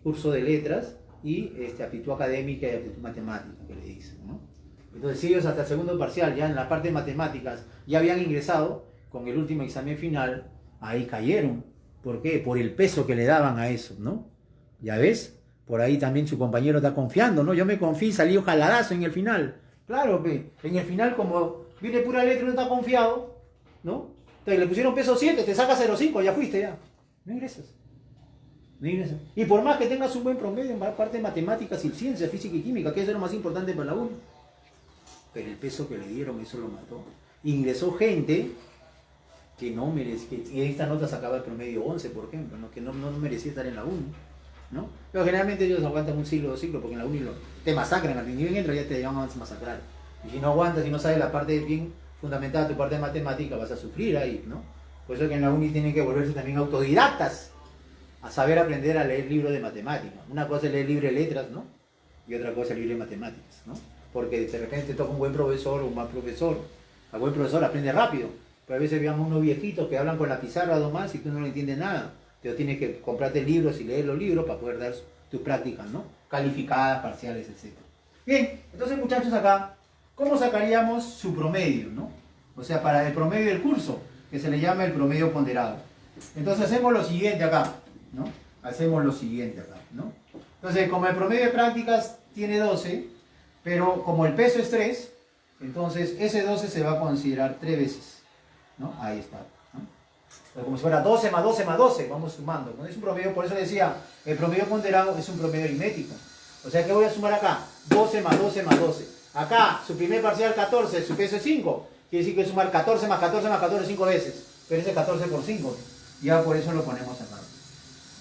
curso de letras y aptitud académica y aptitud matemática, que le dicen, ¿no? Entonces si ellos hasta el segundo parcial, ya en la parte de matemáticas, ya habían ingresado, con el último examen final, ahí cayeron. ¿Por qué? Por el peso que le daban a eso, ¿no? ¿Ya ves? Por ahí también su compañero está confiando, ¿no? Yo me confié y salí jaladazo en el final. Claro, en el final, como viene pura letra y no está confiado, ¿no? Entonces le pusieron peso 7, te saca 0,5, ya fuiste, ya. No ingresas. No ingresas. Y por más que tengas un buen promedio en parte de matemáticas y ciencia, física y química, que eso es lo más importante para la UNI. Pero el peso que le dieron, eso lo mató. Ingresó gente que no merecía, que esta nota sacaba el promedio 11, por ejemplo, ¿no? Que no merecía estar en la UNI, ¿no? Pero generalmente ellos aguantan un siglo, 2 siglos, porque en la UNI te masacran, al nivel entra ya te van a masacrar. Y si no aguantas, si no sabes la parte bien fundamental, tu parte de matemática, vas a sufrir ahí, ¿no? Por eso que en la UNI tienen que volverse también autodidactas, a saber aprender a leer libros de matemáticas. Una cosa es leer libros de letras, ¿no? Y otra cosa es libros de matemáticas, ¿no? Porque de repente te toca un buen profesor o un mal profesor. El buen profesor aprende rápido, pero a veces veamos unos viejitos que hablan con la pizarra nomás y tú no le entiendes nada. Te tienes que comprarte libros y leer los libros para poder dar tus prácticas, ¿no? Calificadas, parciales, etc. Bien, entonces muchachos acá, ¿cómo sacaríamos su promedio, no? O sea, para el promedio del curso, que se le llama el promedio ponderado. Entonces hacemos lo siguiente acá, ¿no? Hacemos lo siguiente acá, ¿no? Entonces, como el promedio de prácticas tiene 12, pero como el peso es 3, entonces ese 12 se va a considerar 3 veces, ¿no? Ahí está, ¿no? Entonces, como si fuera 12 más 12 más 12, vamos sumando, ¿no? Es un promedio, por eso decía, el promedio ponderado es un promedio aritmético. O sea, ¿qué voy a sumar acá? 12 más 12 más 12. Acá, su primer parcial 14, su peso es 5. Quiere decir que voy a sumar 14 más 14 más 14 5 veces. Pero ese es 14 por 5. Ya por eso lo ponemos acá.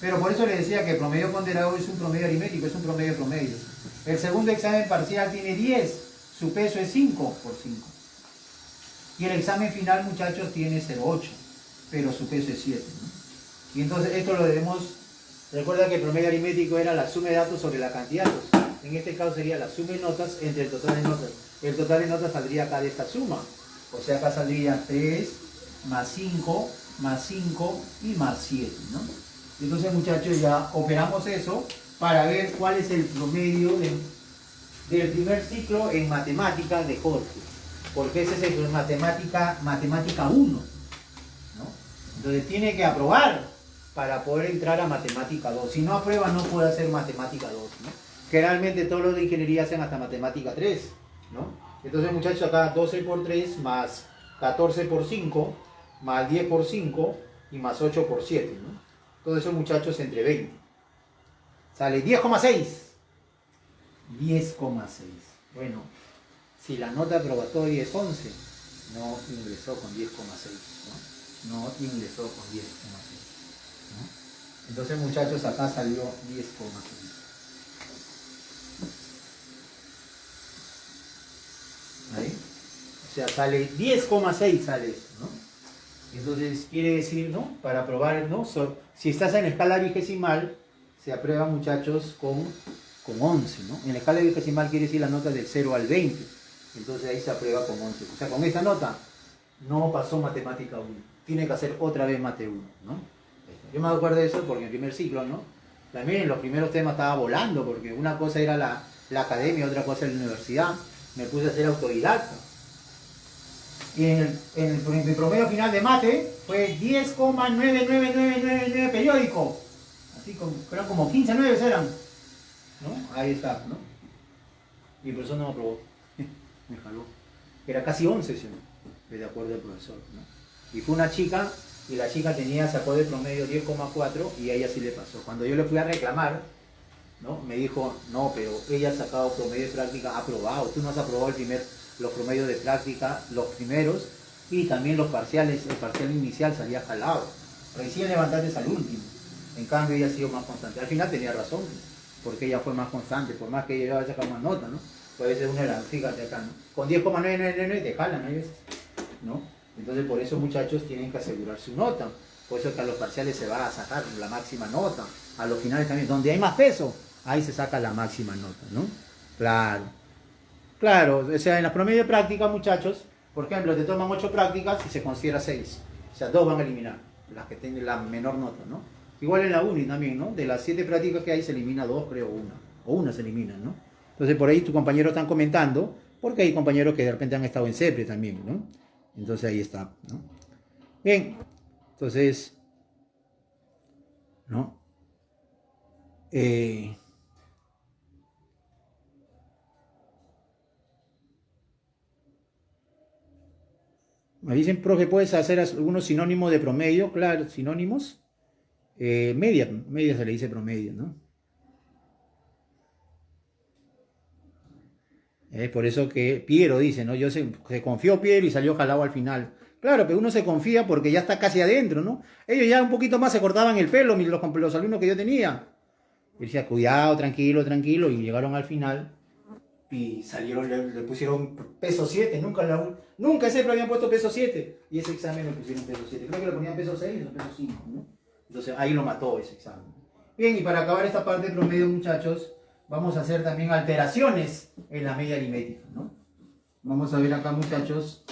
Pero por eso les decía que el promedio ponderado es un promedio aritmético, es un promedio de promedios. El segundo examen parcial tiene 10, su peso es 5 por 5. Y el examen final, muchachos, tiene 0,8, pero su peso es 7, ¿no? Y entonces esto lo debemos, recuerda que el promedio aritmético era la suma de datos sobre la cantidad de datos. En este caso sería la suma de notas entre el total de notas. El total de notas saldría acá de esta suma. O sea, acá saldría 3 más 5 más 5 y más 7, ¿no? Entonces, muchachos, ya operamos eso para ver cuál es el promedio del primer ciclo en matemática de Jorge. Porque ese es el matemática 1, ¿no? Entonces tiene que aprobar para poder entrar a matemática 2. Si no aprueba, no puede hacer matemática 2, ¿no? Generalmente todos los de ingeniería hacen hasta matemática 3, ¿no? Entonces, muchachos, acá 12 por 3 más 14 por 5 más 10 por 5 y más 8 por 7, ¿no? Todos esos muchachos entre 20. Sale 10,6. 10,6. Bueno, si la nota probatoria es 11, no ingresó con 10,6, ¿no? No ingresó con 10,6, ¿no? Entonces, muchachos, acá salió 10,6. ¿Ahí? O sea, sale 10,6 sale esto, ¿no? Entonces, quiere decir, ¿no? Para probar, ¿no? Si estás en escala vigesimal, se aprueba, muchachos, con 11, ¿no? En la escala vigesimal quiere decir la nota del 0 al 20. Entonces ahí se aprueba con 11. O sea, con esa nota no pasó matemática 1. Tiene que hacer otra vez mate 1, ¿no? Yo me acuerdo de eso porque en el primer ciclo, ¿no? También en los primeros temas estaba volando porque una cosa era la academia, otra cosa era la universidad. Me puse a ser autodidacta. Y mi promedio final de mate fue 10,99999 periódico. Así como, eran como 15 nueves eran, ¿no? Ahí está, ¿no? Y el profesor no me aprobó. Me jaló. Era casi 11, ¿sí? De acuerdo al profesor, ¿no? Y fue una chica, y la chica sacó de promedio 10,4 y a ella sí le pasó. Cuando yo le fui a reclamar, ¿no? Me dijo, no, pero ella ha sacado promedio de práctica aprobado. Tú no has aprobado los promedios de práctica, los primeros, y también los parciales. El parcial inicial salía jalado. Recién levantaste al último. En cambio, ella ha sido más constante. Al final tenía razón, porque ella fue más constante, por más que ella haya sacado más nota, ¿no? Puede ser una de las, fíjate acá, ¿no? Con 10,999 te jalan, hay veces, ¿no? Entonces, por eso, muchachos, tienen que asegurar su nota. Por eso que a los parciales se va a sacar la máxima nota. A los finales también, donde hay más peso, ahí se saca la máxima nota, ¿no? Claro. Claro, o sea, en la promedio de práctica, muchachos, por ejemplo, te toman 8 prácticas y se considera 6. O sea, 2 van a eliminar, las que tienen la menor nota, ¿no? Igual en la uni también, ¿no? De las 7 prácticas que hay se elimina 2, creo, una. O una se elimina, ¿no? Entonces, por ahí tus compañeros están comentando, porque hay compañeros que de repente han estado en CEPRE también, ¿no? Entonces ahí está, ¿no? Bien, entonces, ¿no? Me dicen, profe, ¿puedes hacer algunos sinónimos de promedio? Claro, sinónimos. Media se le dice promedio, ¿no? Por eso que Piero dice, ¿no? Se confió Piero y salió jalado al final. Claro, pero uno se confía porque ya está casi adentro, ¿no? Ellos ya un poquito más se cortaban el pelo, los alumnos que yo tenía. Y decía, cuidado, tranquilo, tranquilo, y llegaron al final y salieron, le pusieron peso 7, nunca siempre habían puesto peso 7, y ese examen le pusieron peso 7, creo que le ponían peso 6 o peso 5, ¿no? Entonces ahí lo mató ese examen. Bien, y para acabar esta parte del promedio, muchachos, vamos a hacer también alteraciones en la media aritmética, ¿no? Vamos a ver acá, muchachos,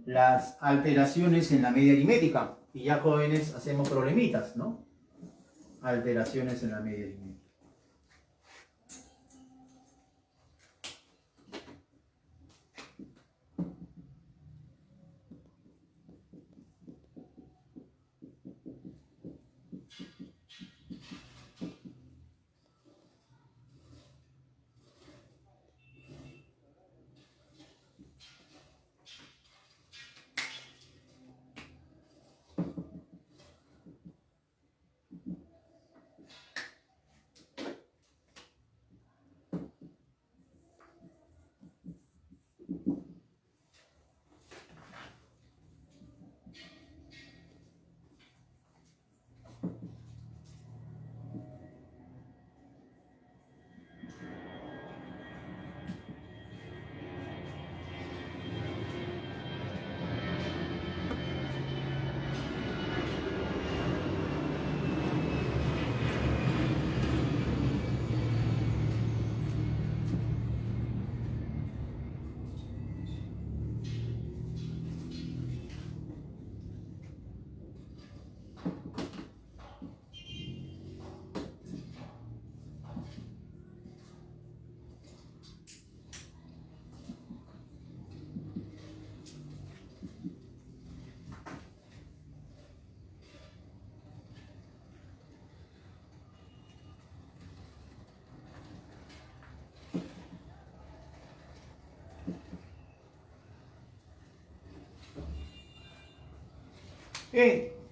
las alteraciones en la media aritmética, y ya jóvenes hacemos problemitas, ¿no? Alteraciones en la media aritmética.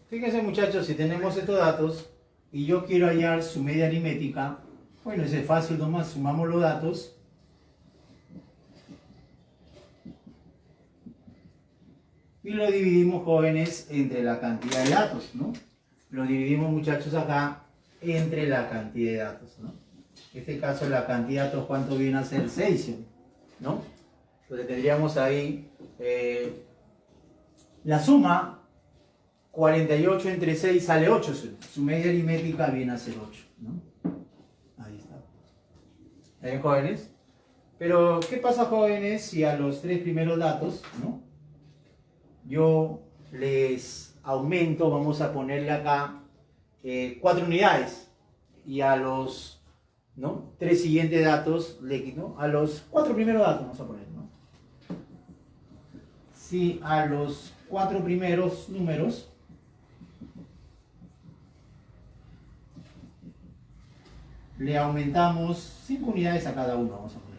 Fíjense muchachos, si tenemos estos datos y yo quiero hallar su media aritmética, bueno, eso es fácil nomás, sumamos los datos. Y lo dividimos, jóvenes, entre la cantidad de datos, ¿no? Lo dividimos, muchachos, acá entre la cantidad de datos, ¿no? En este caso, la cantidad de datos, ¿cuánto viene a ser? 6, ¿no? Entonces tendríamos ahí la suma, 48 entre 6 sale 8. Su media aritmética viene a ser 8, ¿no? Ahí está. ¿Está bien, jóvenes? Pero, ¿qué pasa, jóvenes, si a los 3 primeros datos, ¿no? Yo les aumento, vamos a ponerle acá 4 unidades, y a los 3 siguientes datos le quito, a los 4 primeros datos vamos a poner, ¿no? Si a los 4 primeros números le aumentamos 5 unidades a cada uno, vamos a poner.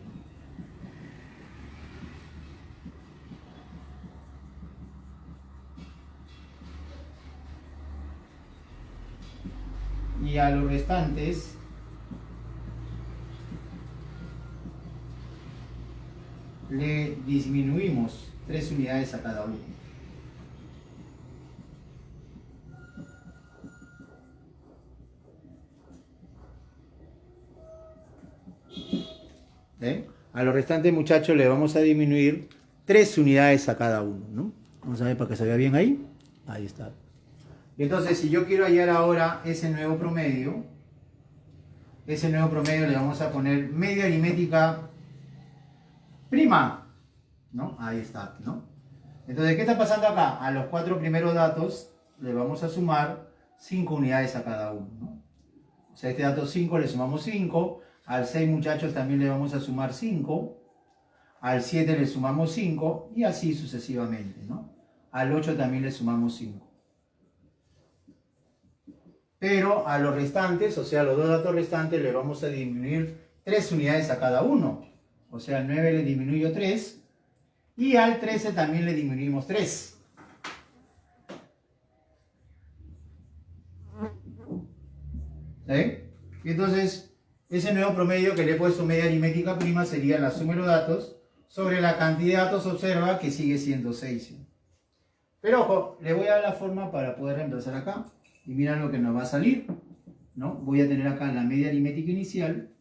Y a los restantes le disminuimos 3 unidades a cada uno. A los restantes, muchachos, le vamos a disminuir 3 unidades a cada uno, ¿no? Vamos a ver para que se vea bien ahí. Ahí está. Y entonces, si yo quiero hallar ahora ese nuevo promedio le vamos a poner media aritmética prima, ¿no? Ahí está, ¿no? Entonces, ¿qué está pasando acá? A los 4 primeros datos le vamos a sumar 5 unidades a cada uno, ¿no? O sea, este dato 5 le sumamos 5, al 6, muchachos, también le vamos a sumar 5, al 7 le sumamos 5, y así sucesivamente, ¿no? Al 8 también le sumamos 5. Pero a los restantes, o sea, a los 2 datos restantes, le vamos a disminuir 3 unidades a cada uno. O sea, al 9 le disminuyo 3, y al 13 también le disminuimos 3. ¿Sí? Y entonces, ese nuevo promedio que le he puesto media aritmética prima sería la suma de los datos sobre la cantidad de datos, observa que sigue siendo 6. Pero ojo, le voy a dar la forma para poder reemplazar acá. Y miren lo que nos va a salir, ¿no? Voy a tener acá la media aritmética inicial.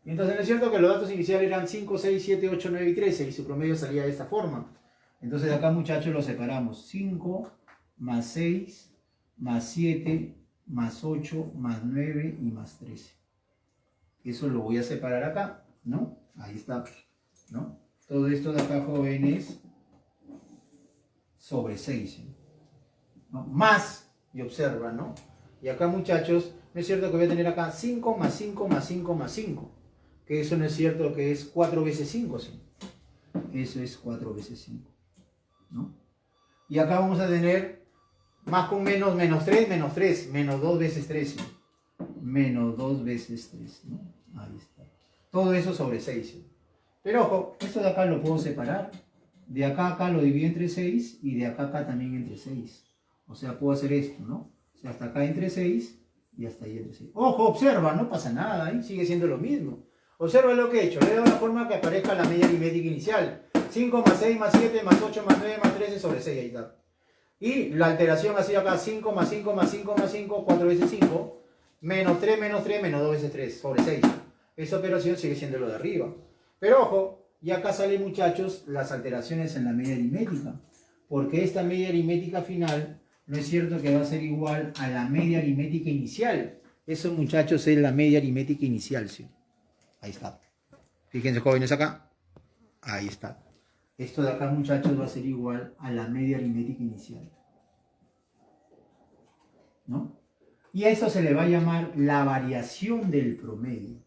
Y entonces, ¿no es cierto que los datos iniciales eran 5, 6, 7, 8, 9 y 13? Y su promedio salía de esta forma. Entonces, acá, muchachos, lo separamos. 5 más 6 más 7 más 8 más 9 y más 13. Eso lo voy a separar acá, ¿no? Ahí está, ¿no? Todo esto de acá, jóvenes, sobre 6, ¿no? Más, y observa, ¿no? Y acá, muchachos, ¿no es cierto que voy a tener acá 5 más 5 más 5 más 5? Que eso no es cierto que es 4 veces 5, ¿sí? Eso es 4 veces 5, ¿no? Y acá vamos a tener más con menos, menos 3, menos 2 veces 3, ¿sí? Menos 2 veces 3, ¿no? Ahí está. Todo eso sobre 6, ¿sí? Pero ojo, esto de acá lo puedo separar. De acá a acá lo divido entre 6 y de acá a acá también entre 6. O sea, puedo hacer esto, ¿no? O sea, hasta acá entre 6 y hasta ahí entre 6. Ojo, observa, no pasa nada, ¿eh? Sigue siendo lo mismo. Observa lo que he hecho. Le he dado la forma que aparezca la media aritmética inicial. 5 más 6 más 7 más 8 más 9 más 13 sobre 6, ahí está. Y la alteración ha sido acá 5 más 5 más 5 más 5, 4 veces 5, menos 3, menos 3, menos 2 veces 3, sobre 6. Esa operación sigue siendo lo de arriba. Pero ojo, y acá salen, muchachos, las alteraciones en la media aritmética. Porque esta media aritmética final, no es cierto que va a ser igual a la media aritmética inicial. Eso, muchachos, es la media aritmética inicial, ¿sí? Ahí está. Fíjense, jóvenes, acá. Ahí está. Esto de acá, muchachos, va a ser igual a la media aritmética inicial, ¿no? Y a eso se le va a llamar la variación del promedio.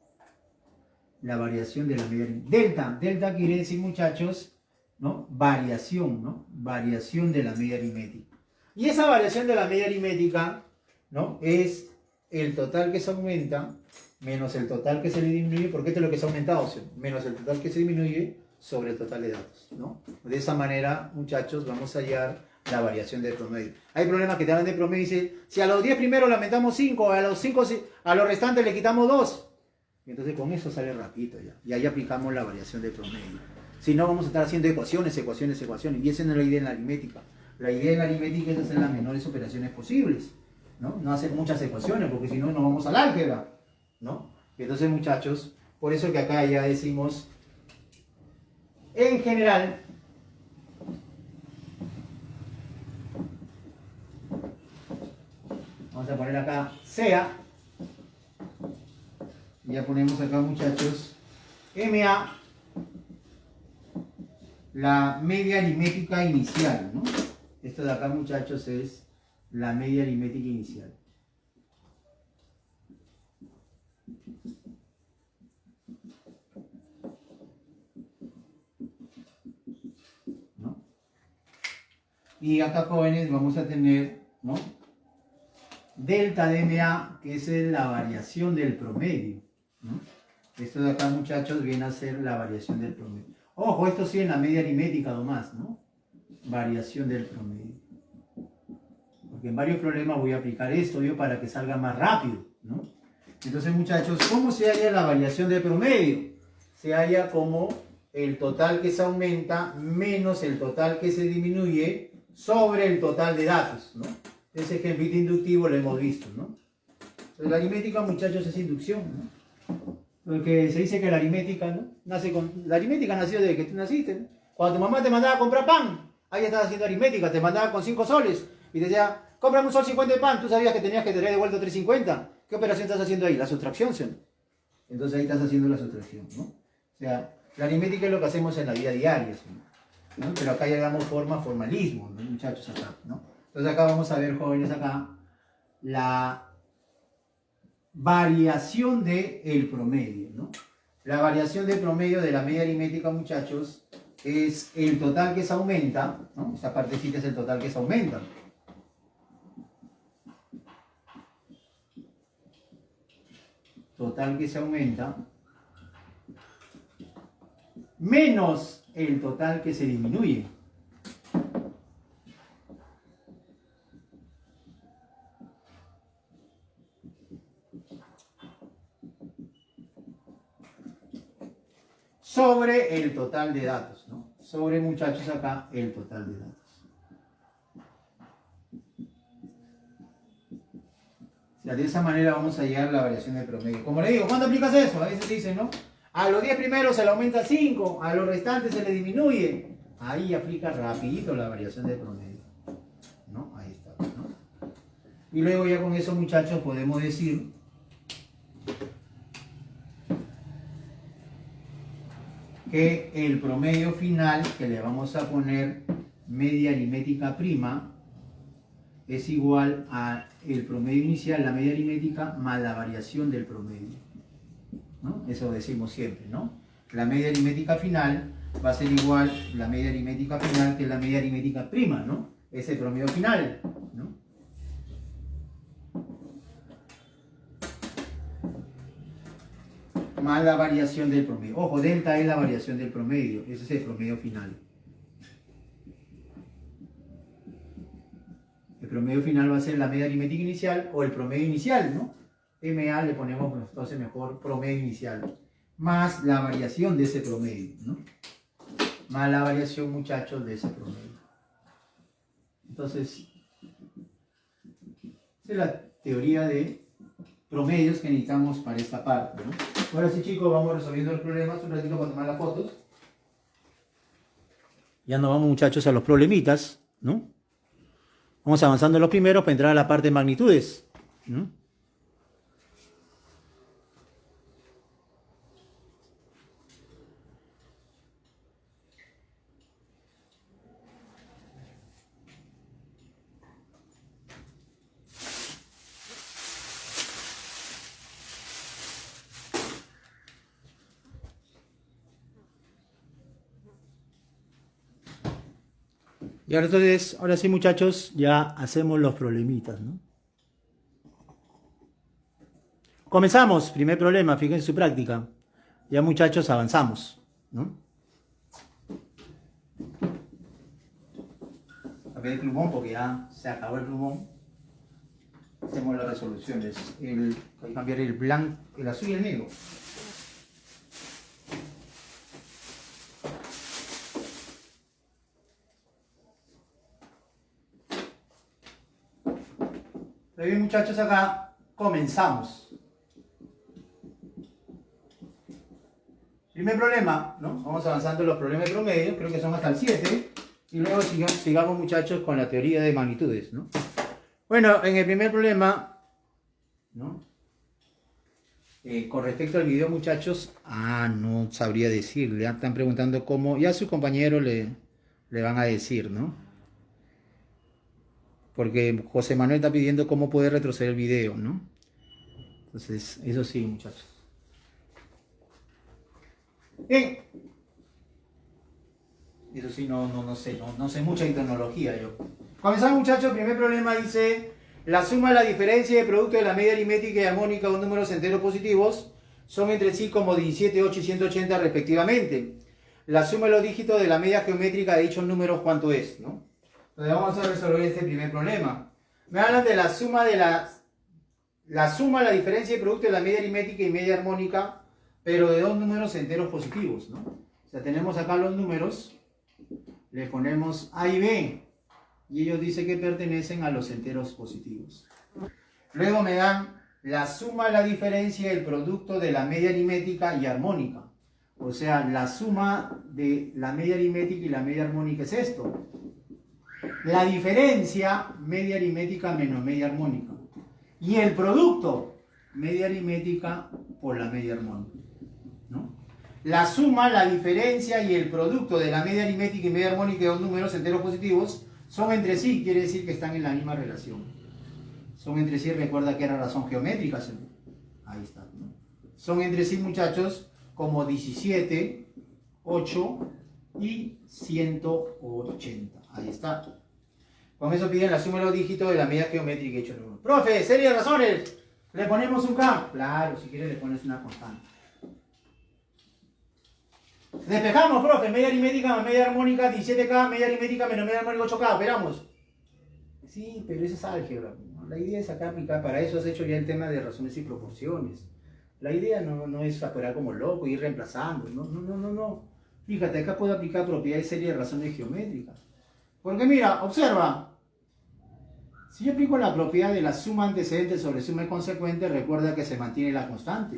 La variación de la media aritmética. Delta quiere decir, muchachos, ¿no? Variación, ¿no? Variación de la media aritmética. Y esa variación de la media aritmética, ¿no? Es el total que se aumenta menos el total que se le disminuye, porque esto es lo que se ha aumentado, ¿sí? Menos el total que se disminuye sobre el total de datos, ¿no? De esa manera, muchachos, vamos a hallar la variación del promedio. Hay problemas que te hablan de promedio y dicen, si a los 10 primeros le aumentamos 5, a los 5, a los restantes le quitamos 2. Y entonces con eso sale rapidito ya. Y ahí aplicamos la variación del promedio. Si no, vamos a estar haciendo ecuaciones. Y esa no es la idea en la aritmética. La idea en la aritmética es hacer las menores operaciones posibles, ¿no? No hacer muchas ecuaciones, porque si no, no vamos al álgebra, ¿no? Entonces, muchachos, por eso que acá ya decimos, en general, vamos a poner acá sea, y ya ponemos acá, muchachos, MA, la media aritmética inicial, ¿no? Esto de acá, muchachos, es la media aritmética inicial. ¿No? Y acá, jóvenes, vamos a tener, ¿no?, delta de MA, que es la variación del promedio, ¿no? Esto de acá, muchachos, viene a ser la variación del promedio. Ojo, esto sí en la media aritmética nomás, ¿no? Variación del promedio. Porque en varios problemas voy a aplicar esto, yo, para que salga más rápido, ¿no? Entonces, muchachos, ¿cómo se halla la variación del promedio? Se halla como el total que se aumenta menos el total que se disminuye sobre el total de datos, ¿no? Ese ejemplito inductivo lo hemos visto, ¿no? Entonces, la aritmética, muchachos, es inducción, ¿no? Porque se dice que la aritmética, ¿no?, la aritmética nació desde que tú naciste, ¿no? Cuando tu mamá te mandaba a comprar pan, ahí estabas haciendo aritmética, te mandaba con 5 soles y te decía, cómprame un sol 50 de pan, tú sabías que tenías que tener devuelto 3.50. ¿Qué operación estás haciendo ahí? La sustracción, ¿sí? Entonces ahí estás haciendo la sustracción, ¿no? O sea, la aritmética es lo que hacemos en la vida diaria, ¿sí?, ¿no? Pero acá ya le damos formalismo, ¿no, muchachos? Acá, ¿no? Entonces acá vamos a ver, jóvenes, acá la variación del promedio, ¿no? La variación del promedio de la media aritmética, muchachos, es el total que se aumenta, ¿no? Esta partecita es el total que se aumenta. Total que se aumenta menos el total que se disminuye. Sobre el total de datos, ¿no? Sobre, muchachos, acá el total de datos. O sea, de esa manera vamos a llegar a la variación del promedio. Como le digo, ¿cuándo aplicas eso? A veces dicen, ¿no? A los 10 primeros se le aumenta 5, a los restantes se le disminuye. Ahí aplica rapidito la variación del promedio, ¿no? Ahí está, ¿no? Y luego ya con eso, muchachos, podemos decir que el promedio final, que le vamos a poner media aritmética prima, es igual a el promedio inicial, la media aritmética, más la variación del promedio, ¿no? Eso decimos siempre, ¿no? La media aritmética final va a ser igual la media aritmética final que la media aritmética prima, ¿no? Es el promedio final, ¿no? Más la variación del promedio. Ojo, delta es la variación del promedio. Ese es el promedio final. El promedio final va a ser la media aritmética inicial o el promedio inicial, ¿no? MA le ponemos entonces mejor promedio inicial. Más la variación de ese promedio, ¿no? Más la variación, muchachos, de ese promedio. Entonces, esa es la teoría de promedios que necesitamos para esta parte, ¿no? Ahora sí, chicos, vamos resolviendo los problemas un ratito para tomar las fotos. Ya nos vamos, muchachos, a los problemitas, ¿no? Vamos avanzando en los primeros para entrar a la parte de magnitudes, ¿no? Y ahora entonces, ahora sí, muchachos, ya hacemos los problemitas, ¿no? Comenzamos, primer problema, fíjense su práctica. Ya, muchachos, avanzamos, ¿no? cambiar el plumón porque ya se acabó el plumón. Hacemos las resoluciones. Hay que cambiar el blanco, el azul y el negro. Muy bien, muchachos, acá comenzamos. Primer problema, ¿no? Vamos avanzando en los problemas de promedio, creo que son hasta el 7. Y luego sigamos, muchachos, con la teoría de magnitudes, ¿no? Bueno, en el primer problema, ¿no? Con respecto al video, muchachos, no sabría decirle. Están preguntando cómo, ya su compañero le van a decir, ¿no? Porque José Manuel está pidiendo cómo poder retroceder el video, ¿no? Entonces, eso sí, muchachos. Bien. Eso sí, no sé mucha en tecnología yo. Comenzamos, muchachos. Primer problema dice: la suma de la diferencia de producto de la media aritmética y armónica de dos números enteros positivos son entre sí como 17, 8 y 180 respectivamente. La suma de los dígitos de la media geométrica de dichos números, ¿cuánto es? ¿No? Entonces vamos a resolver este primer problema. Me hablan de la suma de la diferencia de producto de la media aritmética y media armónica, pero de dos números enteros positivos, ¿no? O sea, tenemos acá los números, le ponemos A y B, y ellos dicen que pertenecen a los enteros positivos. Luego me dan la suma de la diferencia del producto de la media aritmética y armónica. O sea, la suma de la media aritmética y la media armónica es esto. La diferencia, media aritmética menos media armónica. Y el producto, media aritmética por la media armónica, ¿no? La suma, la diferencia y el producto de la media aritmética y media armónica de dos números enteros positivos son entre sí, quiere decir que están en la misma relación. Son entre sí, recuerda que era razón geométrica. Ahí está, ¿no? Son entre sí, muchachos, como 17, 8 y 180. Ahí está. Con eso piden la suma de los dígitos de la media geométrica hecho número. Profe, serie de razones. ¿Le ponemos un K? Claro, si quieres le pones una constante. Despejamos, profe. Media aritmética más media armónica, 17K, media aritmética menos media armónica, 8K. Operamos. Sí, pero eso es álgebra, ¿no? La idea es acá aplicar. Para eso has hecho ya el tema de razones y proporciones. La idea no es operar como loco y ir reemplazando. No. Fíjate, acá puedo aplicar propiedades de serie de razones geométricas. Porque mira, observa. Si yo aplico la propiedad de la suma antecedente sobre suma consecuente, recuerda que se mantiene la constante.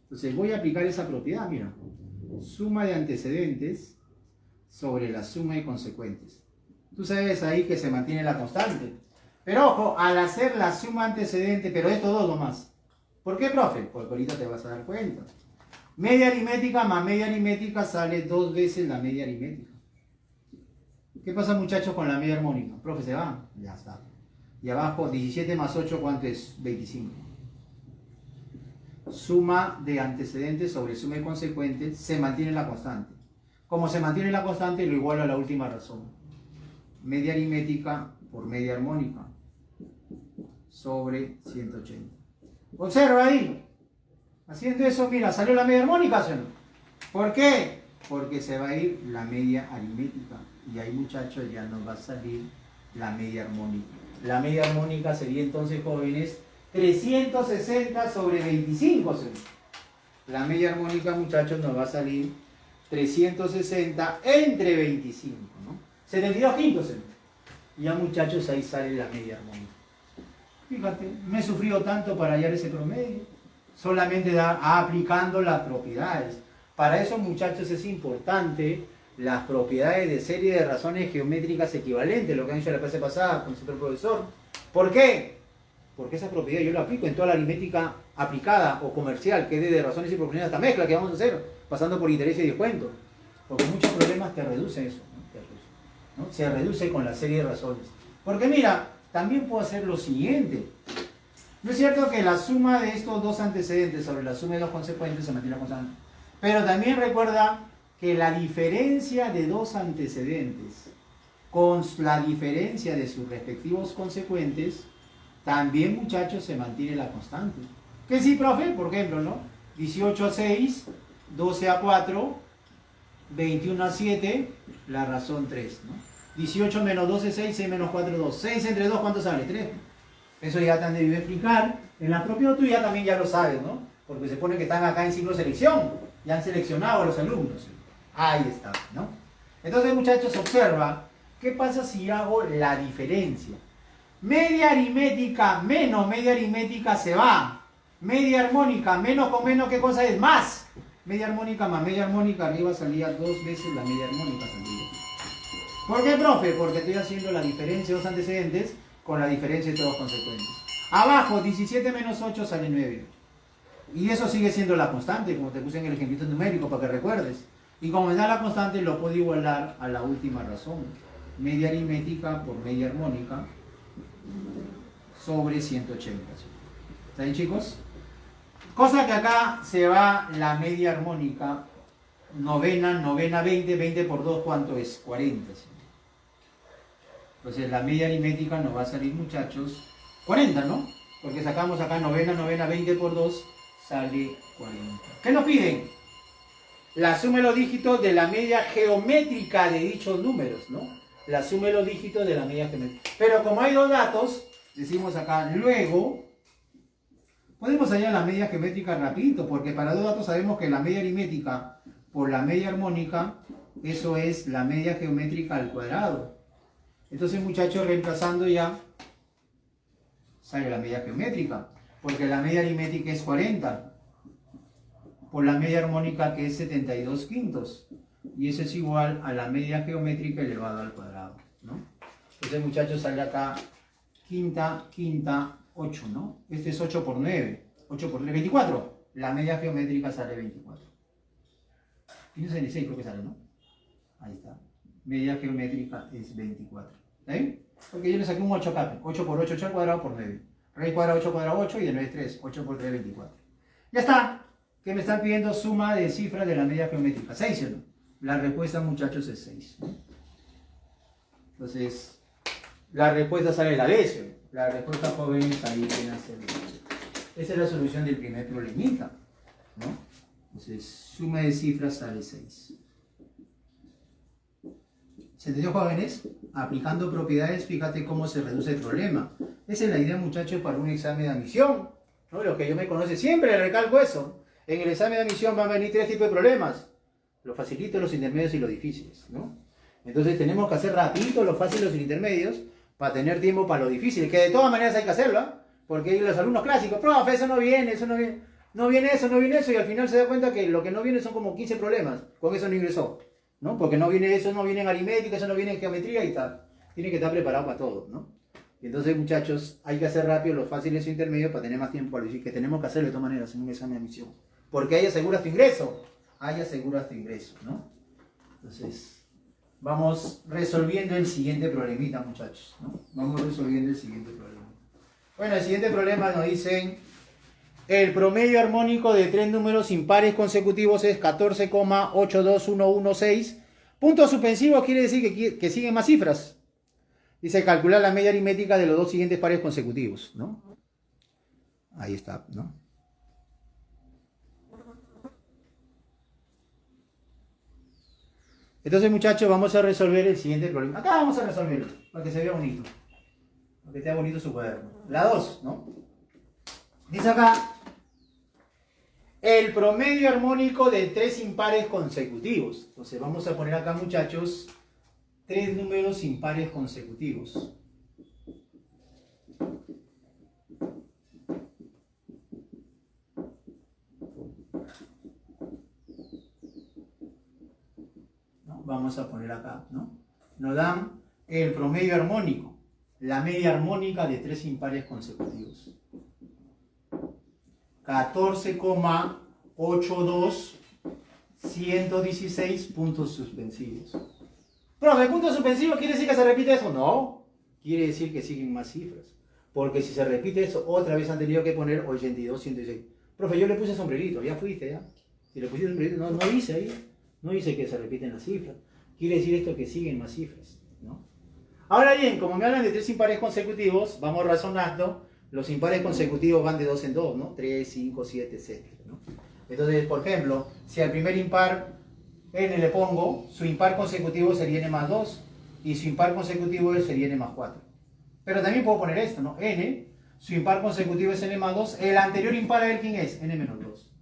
Entonces voy a aplicar esa propiedad, mira. Suma de antecedentes sobre la suma de consecuentes. Tú sabes ahí que se mantiene la constante. Pero ojo, al hacer la suma antecedente, pero estos dos nomás. ¿Por qué, profe? Porque ahorita te vas a dar cuenta. Media aritmética más media aritmética sale 2 veces la media aritmética. ¿Qué pasa, muchachos, con la media armónica? Profe, ¿se va? Ya está. Y abajo, 17 más 8, ¿cuánto es? 25. Suma de antecedentes sobre suma de consecuentes, se mantiene la constante. Como se mantiene la constante, lo igualo a la última razón. Media aritmética por media armónica sobre 180. Observa ahí. Haciendo eso, mira, salió la media armónica, ¿sí? ¿Por qué? Porque se va a ir la media aritmética. Y ahí, muchachos, ya nos va a salir la media armónica. La media armónica sería entonces, jóvenes, 360 sobre 25. ¿Sí? La media armónica, muchachos, nos va a salir 360 entre 25, ¿no? 72 quintos. ¿Sí? Y ya, muchachos, ahí sale la media armónica. Fíjate, me he sufrido tanto para hallar ese promedio. Solamente aplicando las propiedades. Para eso, muchachos, es importante las propiedades de serie de razones geométricas equivalentes, lo que han hecho la clase pasada con su profesor. ¿Por qué? Porque esa propiedad yo la aplico en toda la aritmética aplicada o comercial, que es de razones y proporciones hasta mezcla que vamos a hacer, pasando por interés y descuento. Porque muchos problemas te reducen eso, ¿no? Se reduce con la serie de razones. Porque mira, también puedo hacer lo siguiente. ¿No es cierto que la suma de estos dos antecedentes sobre la suma de dos consecuentes se mantiene constante? Pero también recuerda que la diferencia de dos antecedentes con la diferencia de sus respectivos consecuentes, también, muchachos, se mantiene la constante. ¿Qué sí, profe? Por ejemplo, ¿no? 18 a 6, 12 a 4, 21 a 7, la razón 3, ¿no? 18 menos 2 es 6, 6 menos 4 es 2. 6 entre 2, ¿cuánto sale? 3. Eso ya te han debido explicar. En la propia tuya también ya lo sabes, ¿no? Porque se pone que están acá en ciclo de selección. Ya han seleccionado a los alumnos. Ahí está, ¿no? Entonces, muchachos, observa. ¿Qué pasa si hago la diferencia? Media aritmética menos media aritmética se va. Media armónica menos con menos, ¿qué cosa es? Más. Media armónica más media armónica arriba salía 2 veces la media armónica salía. ¿Por qué, profe? Porque estoy haciendo la diferencia de los antecedentes con la diferencia de todos consecuentes. Abajo, 17 menos 8 sale 9. Y eso sigue siendo la constante, como te puse en el ejemplito numérico para que recuerdes. Y como me da la constante, lo puedo igualar a la última razón. Media aritmética por media armónica sobre 180. ¿Está bien, chicos? Cosa que acá se va la media armónica. Novena 20. 20 por 2, ¿cuánto es? 40. ¿Sí? Entonces la media aritmética nos va a salir, muchachos, 40, ¿no? Porque sacamos acá novena, 20 por 2, sale 40. ¿Qué nos piden? La suma de los dígitos de la media geométrica de dichos números, ¿no? La suma de los dígitos de la media geométrica. Pero como hay dos datos, decimos acá, luego, podemos hallar la media geométrica rapidito, porque para dos datos sabemos que la media aritmética por la media armónica, eso es la media geométrica al cuadrado. Entonces, muchachos, reemplazando ya, sale la media geométrica, porque la media aritmética es 40, por la media armónica que es 72 quintos, y eso es igual a la media geométrica elevado al cuadrado, ¿no? Entonces, muchachos, sale acá quinta, 8, ¿no? Este es 8 por 9, 8 por 3, 24, la media geométrica sale 24. 1566 creo que sale, ¿no? Ahí está. Media geométrica es 24. ¿Está bien? Porque yo le saqué un 8 acá. 8 por 8, 8 al cuadrado por 9. Raíz cuadrada 8 cuadrado 8 y de 9 es 3. 8 por 3, 24. Ya está. Que me están pidiendo suma de cifras de la media geométrica. 6, ¿sí o no? La respuesta, muchachos, es 6. Entonces, la respuesta sale la vez. La respuesta, jóvenes, ahí viene a ser. Esa es la solución del primer problemita, ¿no? Entonces, suma de cifras sale 6. ¿Se entendió, jóvenes? Aplicando propiedades, fíjate cómo se reduce el problema. Esa es la idea, muchachos, para un examen de admisión, ¿no? Los que yo me conoce siempre le recalco eso. En el examen de admisión van a venir 3 tipos de problemas. Los facilitos, los intermedios y los difíciles, ¿no? Entonces tenemos que hacer rapidito los fáciles y los intermedios para tener tiempo para los difíciles, que de todas maneras hay que hacerlo, ¿eh? Porque los alumnos clásicos, profe, eso no viene, no viene eso, y al final se da cuenta que lo que no viene son como 15 problemas, con eso no ingresó, ¿no? Porque no viene eso, no viene en aritmética, eso no viene en geometría y tal. Tiene que estar preparado para todo, ¿no? Y entonces, muchachos, hay que hacer rápido los fáciles e intermedios para tener más tiempo para decir que tenemos que hacerlo de todas maneras en un examen de admisión. Porque ahí aseguras tu ingreso, ¿no? Entonces, vamos resolviendo el siguiente problemita, muchachos, ¿no? Vamos resolviendo el siguiente problema. Bueno, el siguiente problema nos dicen, el promedio armónico de 3 números impares consecutivos es 14,82116. Puntos suspensivos quiere decir que siguen más cifras. Dice calcular la media aritmética de los dos siguientes pares consecutivos, ¿no? Ahí está, ¿no? Entonces, muchachos, vamos a resolver el siguiente problema. Acá vamos a resolverlo, para que se vea bonito. Para que te vea bonito su cuaderno. La 2, ¿no? Dice acá, el promedio armónico de 3 impares consecutivos. Entonces, vamos a poner acá, muchachos, 3 números impares consecutivos. ¿No? Vamos a poner acá, ¿no? Nos dan el promedio armónico, la media armónica de 3 impares consecutivos. 14,82 puntos suspensivos. Profe, ¿puntos suspensivos quiere decir que se repite eso? No, quiere decir que siguen más cifras. Porque si se repite eso, otra vez han tenido que poner 82, 106. Profe, yo le puse sombrerito, ya fuiste, ¿ya? Si le pusiste sombrerito, no dice ahí. No dice que se repiten las cifras. Quiere decir esto que siguen más cifras, ¿no? Ahora bien, como me hablan de 3 impares consecutivos, vamos razonando. Los impares consecutivos van de 2 en 2, ¿no? 3, 5, 7, etc., ¿no? Entonces, por ejemplo, si al primer impar n le pongo, su impar consecutivo sería n más 2. y su impar consecutivo sería n más 4. Pero también puedo poner esto, ¿no? N, su impar consecutivo es n más 2, el anterior impar a ver quién es, n menos 2.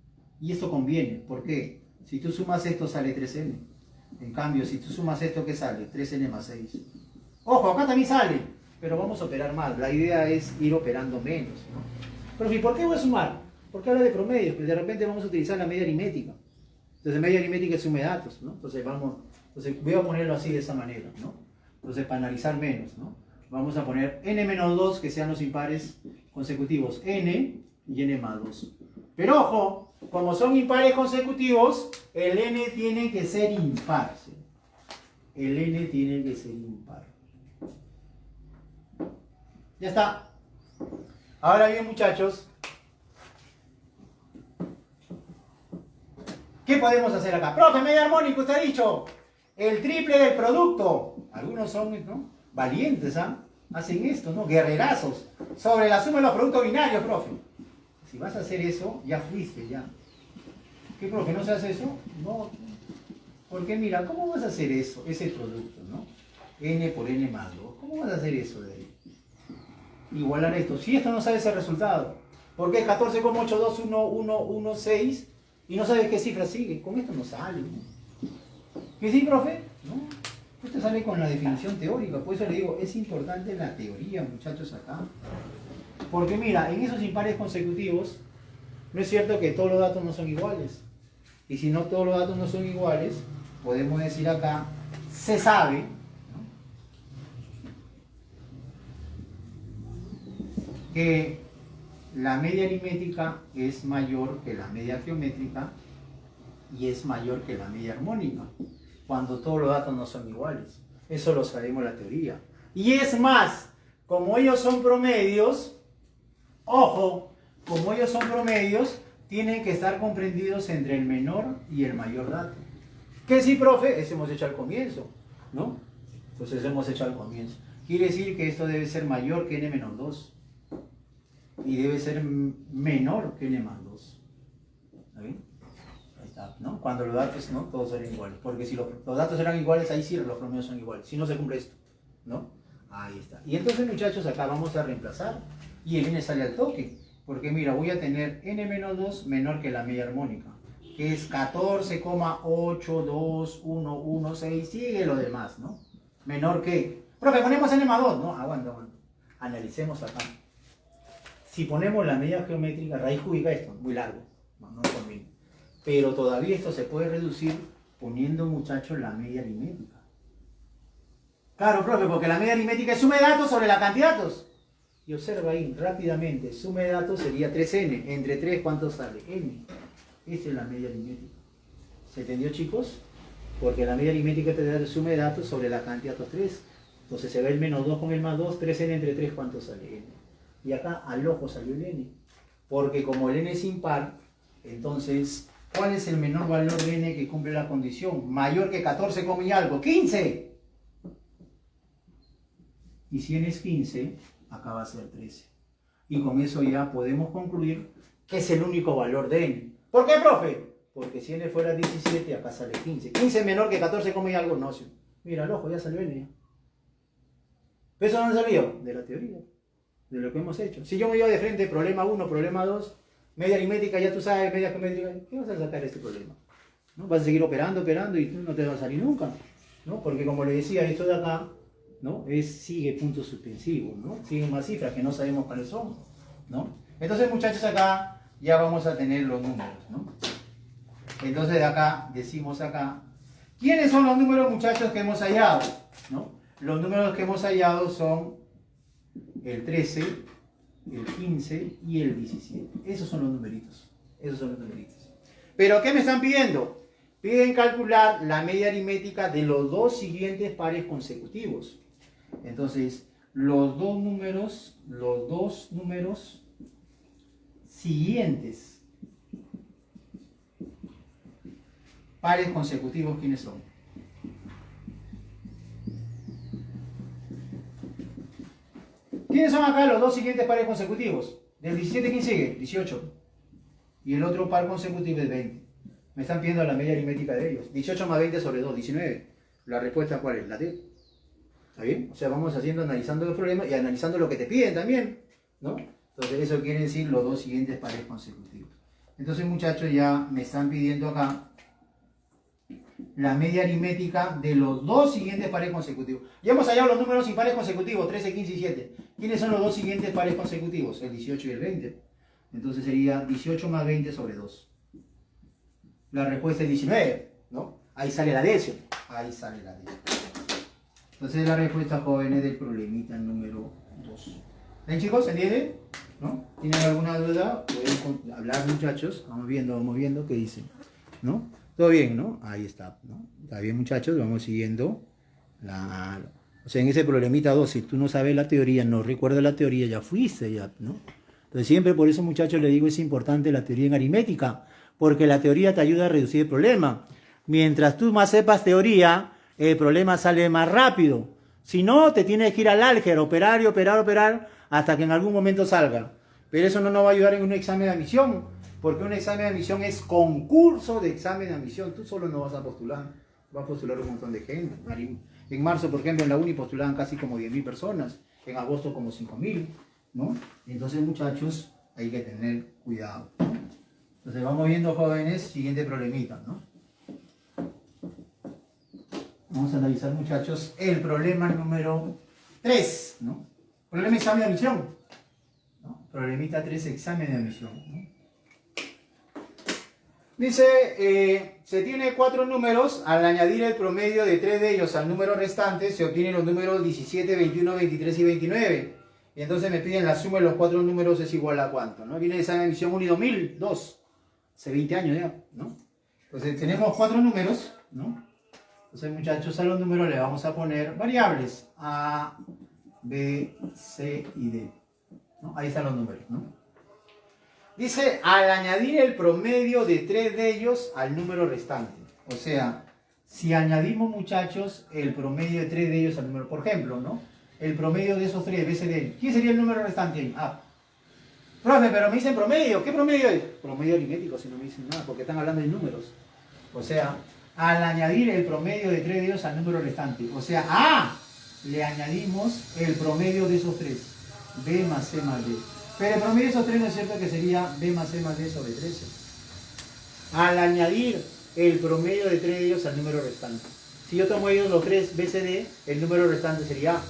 Y esto conviene, ¿por qué? Si tú sumas esto sale 3n. En cambio, si tú sumas esto, ¿qué sale? 3n más 6. Ojo, acá también sale, pero vamos a operar más. La idea es ir operando menos, ¿no? Pero ¿y por qué voy a sumar? Porque habla de promedios, pues de repente vamos a utilizar la media aritmética. Entonces, media aritmética es suma de datos, ¿no? Entonces, voy a ponerlo así de esa manera, ¿no? Entonces, para analizar menos, ¿no? Vamos a poner n menos 2, que sean los impares consecutivos, n y n más 2. Pero ojo, como son impares consecutivos, el n tiene que ser impar, ¿sí? El n tiene que ser impar. Ya está. Ahora bien, muchachos, ¿qué podemos hacer acá? Profe, medio armónico, usted ha dicho, el triple del producto. Algunos son, ¿no?, valientes, ¿ah? Hacen esto, ¿no? Guerrerazos. Sobre la suma de los productos binarios, profe. Si vas a hacer eso, ya fuiste, ya. ¿Qué, profe, no se hace eso? No. Porque mira, ¿cómo vas a hacer eso? Ese producto, ¿no? N por N más 2. ¿Cómo vas a hacer eso de ahí? Igualar esto. Si esto no sabes el resultado, porque es 14,82116 y no sabes qué cifra sigue, con esto no sale, ¿no? ¿Qué sí, profe? No. Esto sale con la definición teórica, por eso le digo, es importante la teoría, muchachos, acá. Porque mira, en esos impares consecutivos, no es cierto que todos los datos no son iguales. Y si no todos los datos no son iguales, podemos decir acá, se sabe, ¿no?, que la media aritmética es mayor que la media geométrica y es mayor que la media armónica, cuando todos los datos no son iguales. Eso lo sabemos en la teoría. Y es más, como ellos son promedios, ojo, como ellos son promedios, tienen que estar comprendidos entre el menor y el mayor dato. ¿Qué sí, profe? Eso hemos hecho al comienzo, ¿no? Entonces hemos hecho al comienzo. Quiere decir que esto debe ser mayor que n menos 2. Y debe ser menor que n más 2. ¿Está bien? Ahí está, ¿no? Cuando los datos, ¿no?, todos eran iguales. Porque si los datos eran iguales, ahí sí los promedios son iguales. Si no se cumple esto, ¿no? Ahí está. Y entonces, muchachos, acá vamos a reemplazar. Y el n sale al toque. Porque mira, voy a tener n menos 2 menor que la media armónica, que es 14,82116. Sigue lo demás, ¿no? Menor que... Profe, ponemos n más 2. No, aguanta. Analicemos acá. Si ponemos la media geométrica, raíz cúbica, esto, muy largo, no conviene. Pero todavía esto se puede reducir poniendo, muchachos, la media aritmética. Claro, profe, porque la media aritmética es suma de datos sobre la cantidad de datos. Y observa ahí, rápidamente, suma de datos sería 3n. Entre 3, ¿cuánto sale? N. Esta es la media aritmética. ¿Se entendió, chicos? Porque la media aritmética te da suma de datos sobre la cantidad de datos 3. Entonces se ve el menos 2 con el más 2, 3n entre 3, ¿cuánto sale? N. Y acá al ojo salió el n. Porque como el n es impar, entonces, ¿cuál es el menor valor de n que cumple la condición? Mayor que 14, y algo. ¡15! Y si n es 15, acá va a ser 13. Y con eso ya podemos concluir que es el único valor de n. ¿Por qué, profe? Porque si n fuera 17, acá sale 15. 15 es menor que 14, y algo. No, sí. Mira, al ojo ya salió n. ¿Pero eso dónde salió? De la teoría. De lo que hemos hecho. Si yo me llevo de frente problema 1, problema 2, media aritmética, ya tú sabes, media geométrica, ¿qué vas a sacar este problema? ¿No? Vas a seguir operando y tú no te vas a salir nunca, ¿no? Porque como le decía, esto de acá, ¿no?, sigue puntos suspensivos, ¿no? Siguen más cifras que no sabemos cuáles son, ¿no? Entonces, muchachos, acá ya vamos a tener los números, ¿no? Entonces de acá, decimos acá, ¿quiénes son los números, muchachos, que hemos hallado? ¿No? Los números que hemos hallado son el 13, el 15 y el 17. Esos son los numeritos. Esos son los numeritos. ¿Pero qué me están pidiendo? Piden calcular la media aritmética de los dos siguientes pares consecutivos. Entonces, los dos números siguientes pares consecutivos, ¿quiénes son? ¿Quiénes son acá los dos siguientes pares consecutivos? Del 17, ¿quién sigue? 18. Y el otro par consecutivo es 20. Me están pidiendo la media aritmética de ellos. 18 más 20 sobre 2, 19. ¿La respuesta cuál es? La D. ¿Está bien? O sea, vamos haciendo, analizando los problemas y analizando lo que te piden también, ¿no? Entonces eso quiere decir los dos siguientes pares consecutivos. Entonces, muchachos, ya me están pidiendo acá la media aritmética de los dos siguientes pares consecutivos. Ya hemos hallado los números impares consecutivos, 13, 15 y 7. ¿Quiénes son los dos siguientes pares consecutivos? El 18 y el 20. Entonces sería 18 más 20 sobre 2. La respuesta es 19, ¿no? Ahí sale la décima. Ahí sale la décima. Entonces la respuesta, jóvenes, del problemita número 2. ¿Ven, chicos? ¿Entienden? ¿No? ¿Tienen alguna duda? Pueden hablar, muchachos. Vamos viendo qué dicen, ¿no? Todo bien, ¿no? Ahí está, ¿no? Está bien, muchachos, vamos siguiendo. O sea, en ese problemita 2, si tú no sabes la teoría, no recuerdas la teoría, ya fuiste, ya, ¿no? Entonces siempre por eso, muchachos, les digo, es importante la teoría en aritmética, porque la teoría te ayuda a reducir el problema. Mientras tú más sepas teoría, el problema sale más rápido. Si no, te tienes que ir al álgebra, operar y operar, operar, hasta que en algún momento salga. Pero eso no nos va a ayudar en un examen de admisión, porque un examen de admisión es concurso de examen de admisión. Tú solo no vas a postular, vas a postular un montón de gente. En marzo, por ejemplo, en la uni postulaban casi como 10.000 personas, en agosto como 5.000, ¿no? Entonces, muchachos, hay que tener cuidado, ¿no? Entonces, vamos viendo, jóvenes, siguiente problemita, ¿no? Vamos a analizar, muchachos, el problema número 3, ¿no? Problema examen de admisión, ¿no? Problemita 3, examen de admisión, ¿no? Dice, se tiene 4 números, al añadir el promedio de 3 de ellos al número restante, se obtienen los números 17, 21, 23 y 29. Y entonces me piden la suma de los 4 números es igual a cuánto, ¿no? Viene esa emisión 1 y 2002, hace 20 años ya, ¿no? Entonces tenemos 4 números, ¿no? Entonces, muchachos, a los números le vamos a poner variables, A, B, C y D, ¿no? Ahí están los números, ¿no? Dice, al añadir el promedio de 3 de ellos al número restante. O sea, si añadimos, muchachos, el promedio de 3 de ellos al número, por ejemplo, ¿no? El promedio de esos 3, BCD. ¿Quién sería el número restante ahí? A. Profe, pero me dicen promedio. ¿Qué promedio es? Promedio aritmético, si no me dicen nada, porque están hablando de números. O sea, al añadir el promedio de 3 de ellos al número restante. O sea, a A le añadimos el promedio de esos 3. B más C más D. Pero el promedio de esos 3 no es cierto que sería B más C más D sobre 13. Al añadir el promedio de 3 de ellos al número restante. Si yo tomo ellos los 3 BCD, el número restante sería A.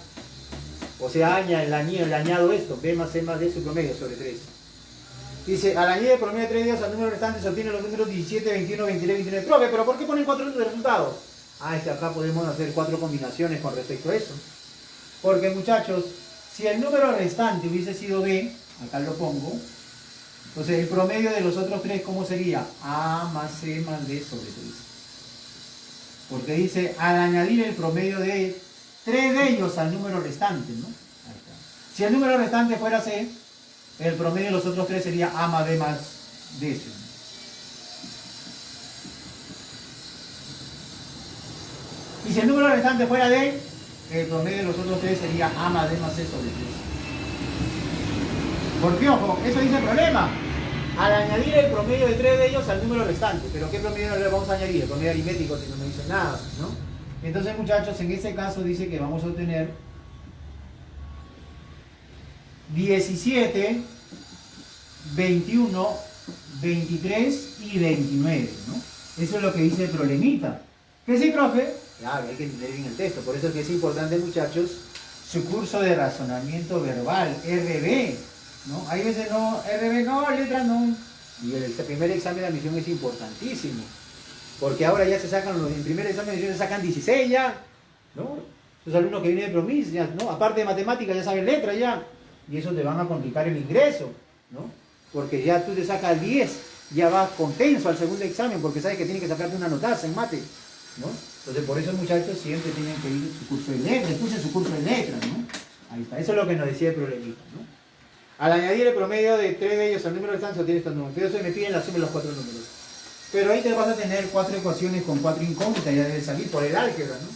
O sea, le añado esto, B más C más D su promedio sobre 3. Dice, al añadir el promedio de 3 de ellos al número restante se obtienen los números 17, 21, 23, 29. Profe, ¿pero por qué ponen 4 resultados? Ah, es que acá podemos hacer 4 combinaciones con respecto a eso. Porque, muchachos, si el número restante hubiese sido B, acá lo pongo, entonces el promedio de los otros 3, ¿cómo sería? A más C más D sobre 3. Porque dice, al añadir el promedio de 3 de ellos al número restante, ¿no? Ahí está. Si el número restante fuera C, el promedio de los otros 3 sería A más B más D. Y si el número restante fuera D, el promedio de los otros 3 sería A más D más C sobre 3. Porque, ojo, eso dice el problema. Al añadir el promedio de 3 de ellos al número restante. ¿Pero qué promedio le vamos a añadir? El promedio aritmético, si no me dice nada, ¿no? Entonces, muchachos, en este caso dice que vamos a obtener 17, 21, 23 y 29, ¿no? Eso es lo que dice el problemita. ¿Qué sí, profe? Claro, hay que entender bien el texto. Por eso es que es importante, muchachos, su curso de razonamiento verbal, RB, ¿no? Hay veces no, RB no, letras no. Y el primer examen de admisión es importantísimo. Porque ahora ya se sacan, en el primer examen de admisión se sacan 16 ya, ¿no? Los alumnos que vienen de provincias, ¿no? Aparte de matemáticas ya saben letras ya. Y eso te van a complicar el ingreso, ¿no? Porque ya tú te sacas 10, ya vas contenso al segundo examen porque sabes que tienes que sacarte una notaza en mate, ¿no? Entonces por eso, muchachos, siempre tienen que ir su curso de letras, escuchen su curso de letras, ¿no? Ahí está, eso es lo que nos decía el problemita, ¿no? Al añadir el promedio de 3 de ellos al número restante se obtiene estos números. Pero eso me piden la suma de los 4 números. Pero ahí te vas a tener 4 ecuaciones con 4 incógnitas, ya debe salir por el álgebra, ¿no?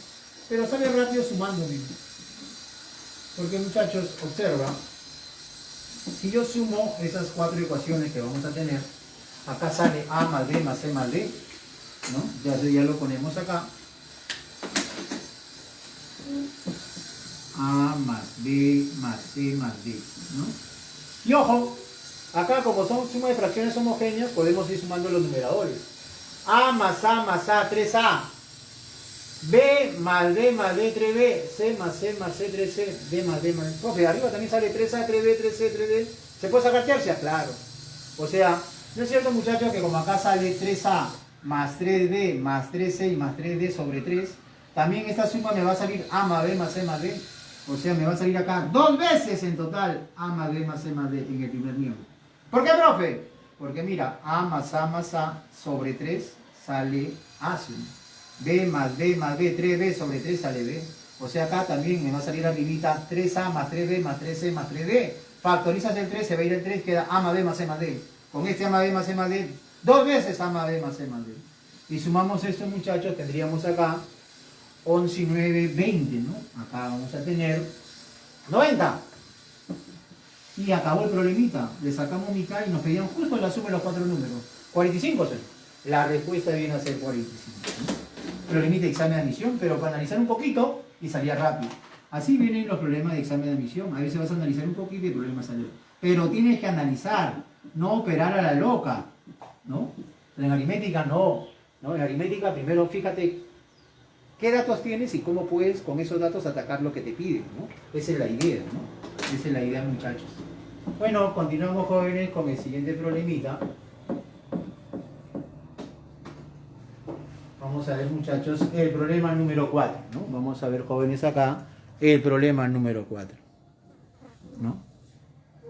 Pero sale rápido sumando mismo. Porque, muchachos, observa, si yo sumo esas 4 ecuaciones que vamos a tener, acá sale A más B más C más D, ¿no? Ya lo ponemos acá. A más B más C más D, ¿no? Y ojo, acá como son suma de fracciones homogéneas, podemos ir sumando los numeradores. A, 3A. B más D más D, 3B. C más C, 3C. D más D más D. Profe, arriba también sale 3A, 3B, 3C, 3D. ¿Se puede sacar tercia? Claro. O sea, ¿no es cierto, muchachos, que como acá sale 3A más 3B más 3C y más 3D sobre 3, también esta suma me va a salir A más B más C más D? O sea, me va a salir acá 2 veces en total A más B más C más D en el primer miembro. ¿Por qué, profe? Porque mira, A más A sobre 3 sale A suma. B más B más B, 3B sobre 3 sale B. O sea, acá también me va a salir arribita 3A más 3B más 3C más 3D. Factorizas el 3, se va a ir el 3, queda A más B más C más D. Con este A más B más C más D, 2 veces A más B más C más D. Y sumamos esto, muchachos, tendríamos acá 11 y 9, 20, ¿no? Acá vamos a tener 90. Y acabó el problemita. Le sacamos mitad y nos pedían justo la suma de los 4 números. 45, ¿sí? La respuesta viene a ser 45, ¿no? Problemita de examen de admisión, pero para analizar un poquito y salía rápido. Así vienen los problemas de examen de admisión. A veces vas a analizar un poquito y el problema sale. Pero tienes que analizar, no operar a la loca, ¿no? En aritmética no. En aritmética primero fíjate qué datos tienes y cómo puedes con esos datos atacar lo que te piden, ¿no? Esa es la idea, ¿no? Esa es la idea, muchachos. Bueno, continuamos, jóvenes, con el siguiente problemita. Vamos a ver, muchachos, el problema número 4, ¿no? Vamos a ver, jóvenes, acá el problema número 4, ¿no?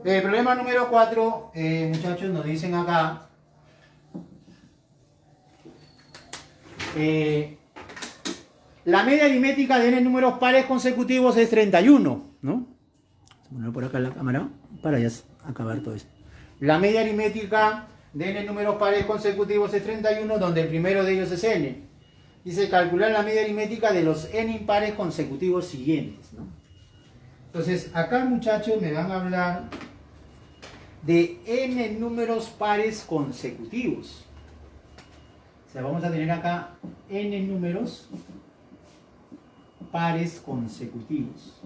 El problema número 4, muchachos, nos dicen acá la media aritmética de n números pares consecutivos es 31, ¿no? Vamos a poner por acá la cámara para ya acabar todo esto. La media aritmética de n números pares consecutivos es 31, donde el primero de ellos es n. Dice calcular la media aritmética de los n impares consecutivos siguientes, ¿no? Entonces, acá, muchachos, me van a hablar de n números pares consecutivos. O sea, vamos a tener acá n números pares consecutivos.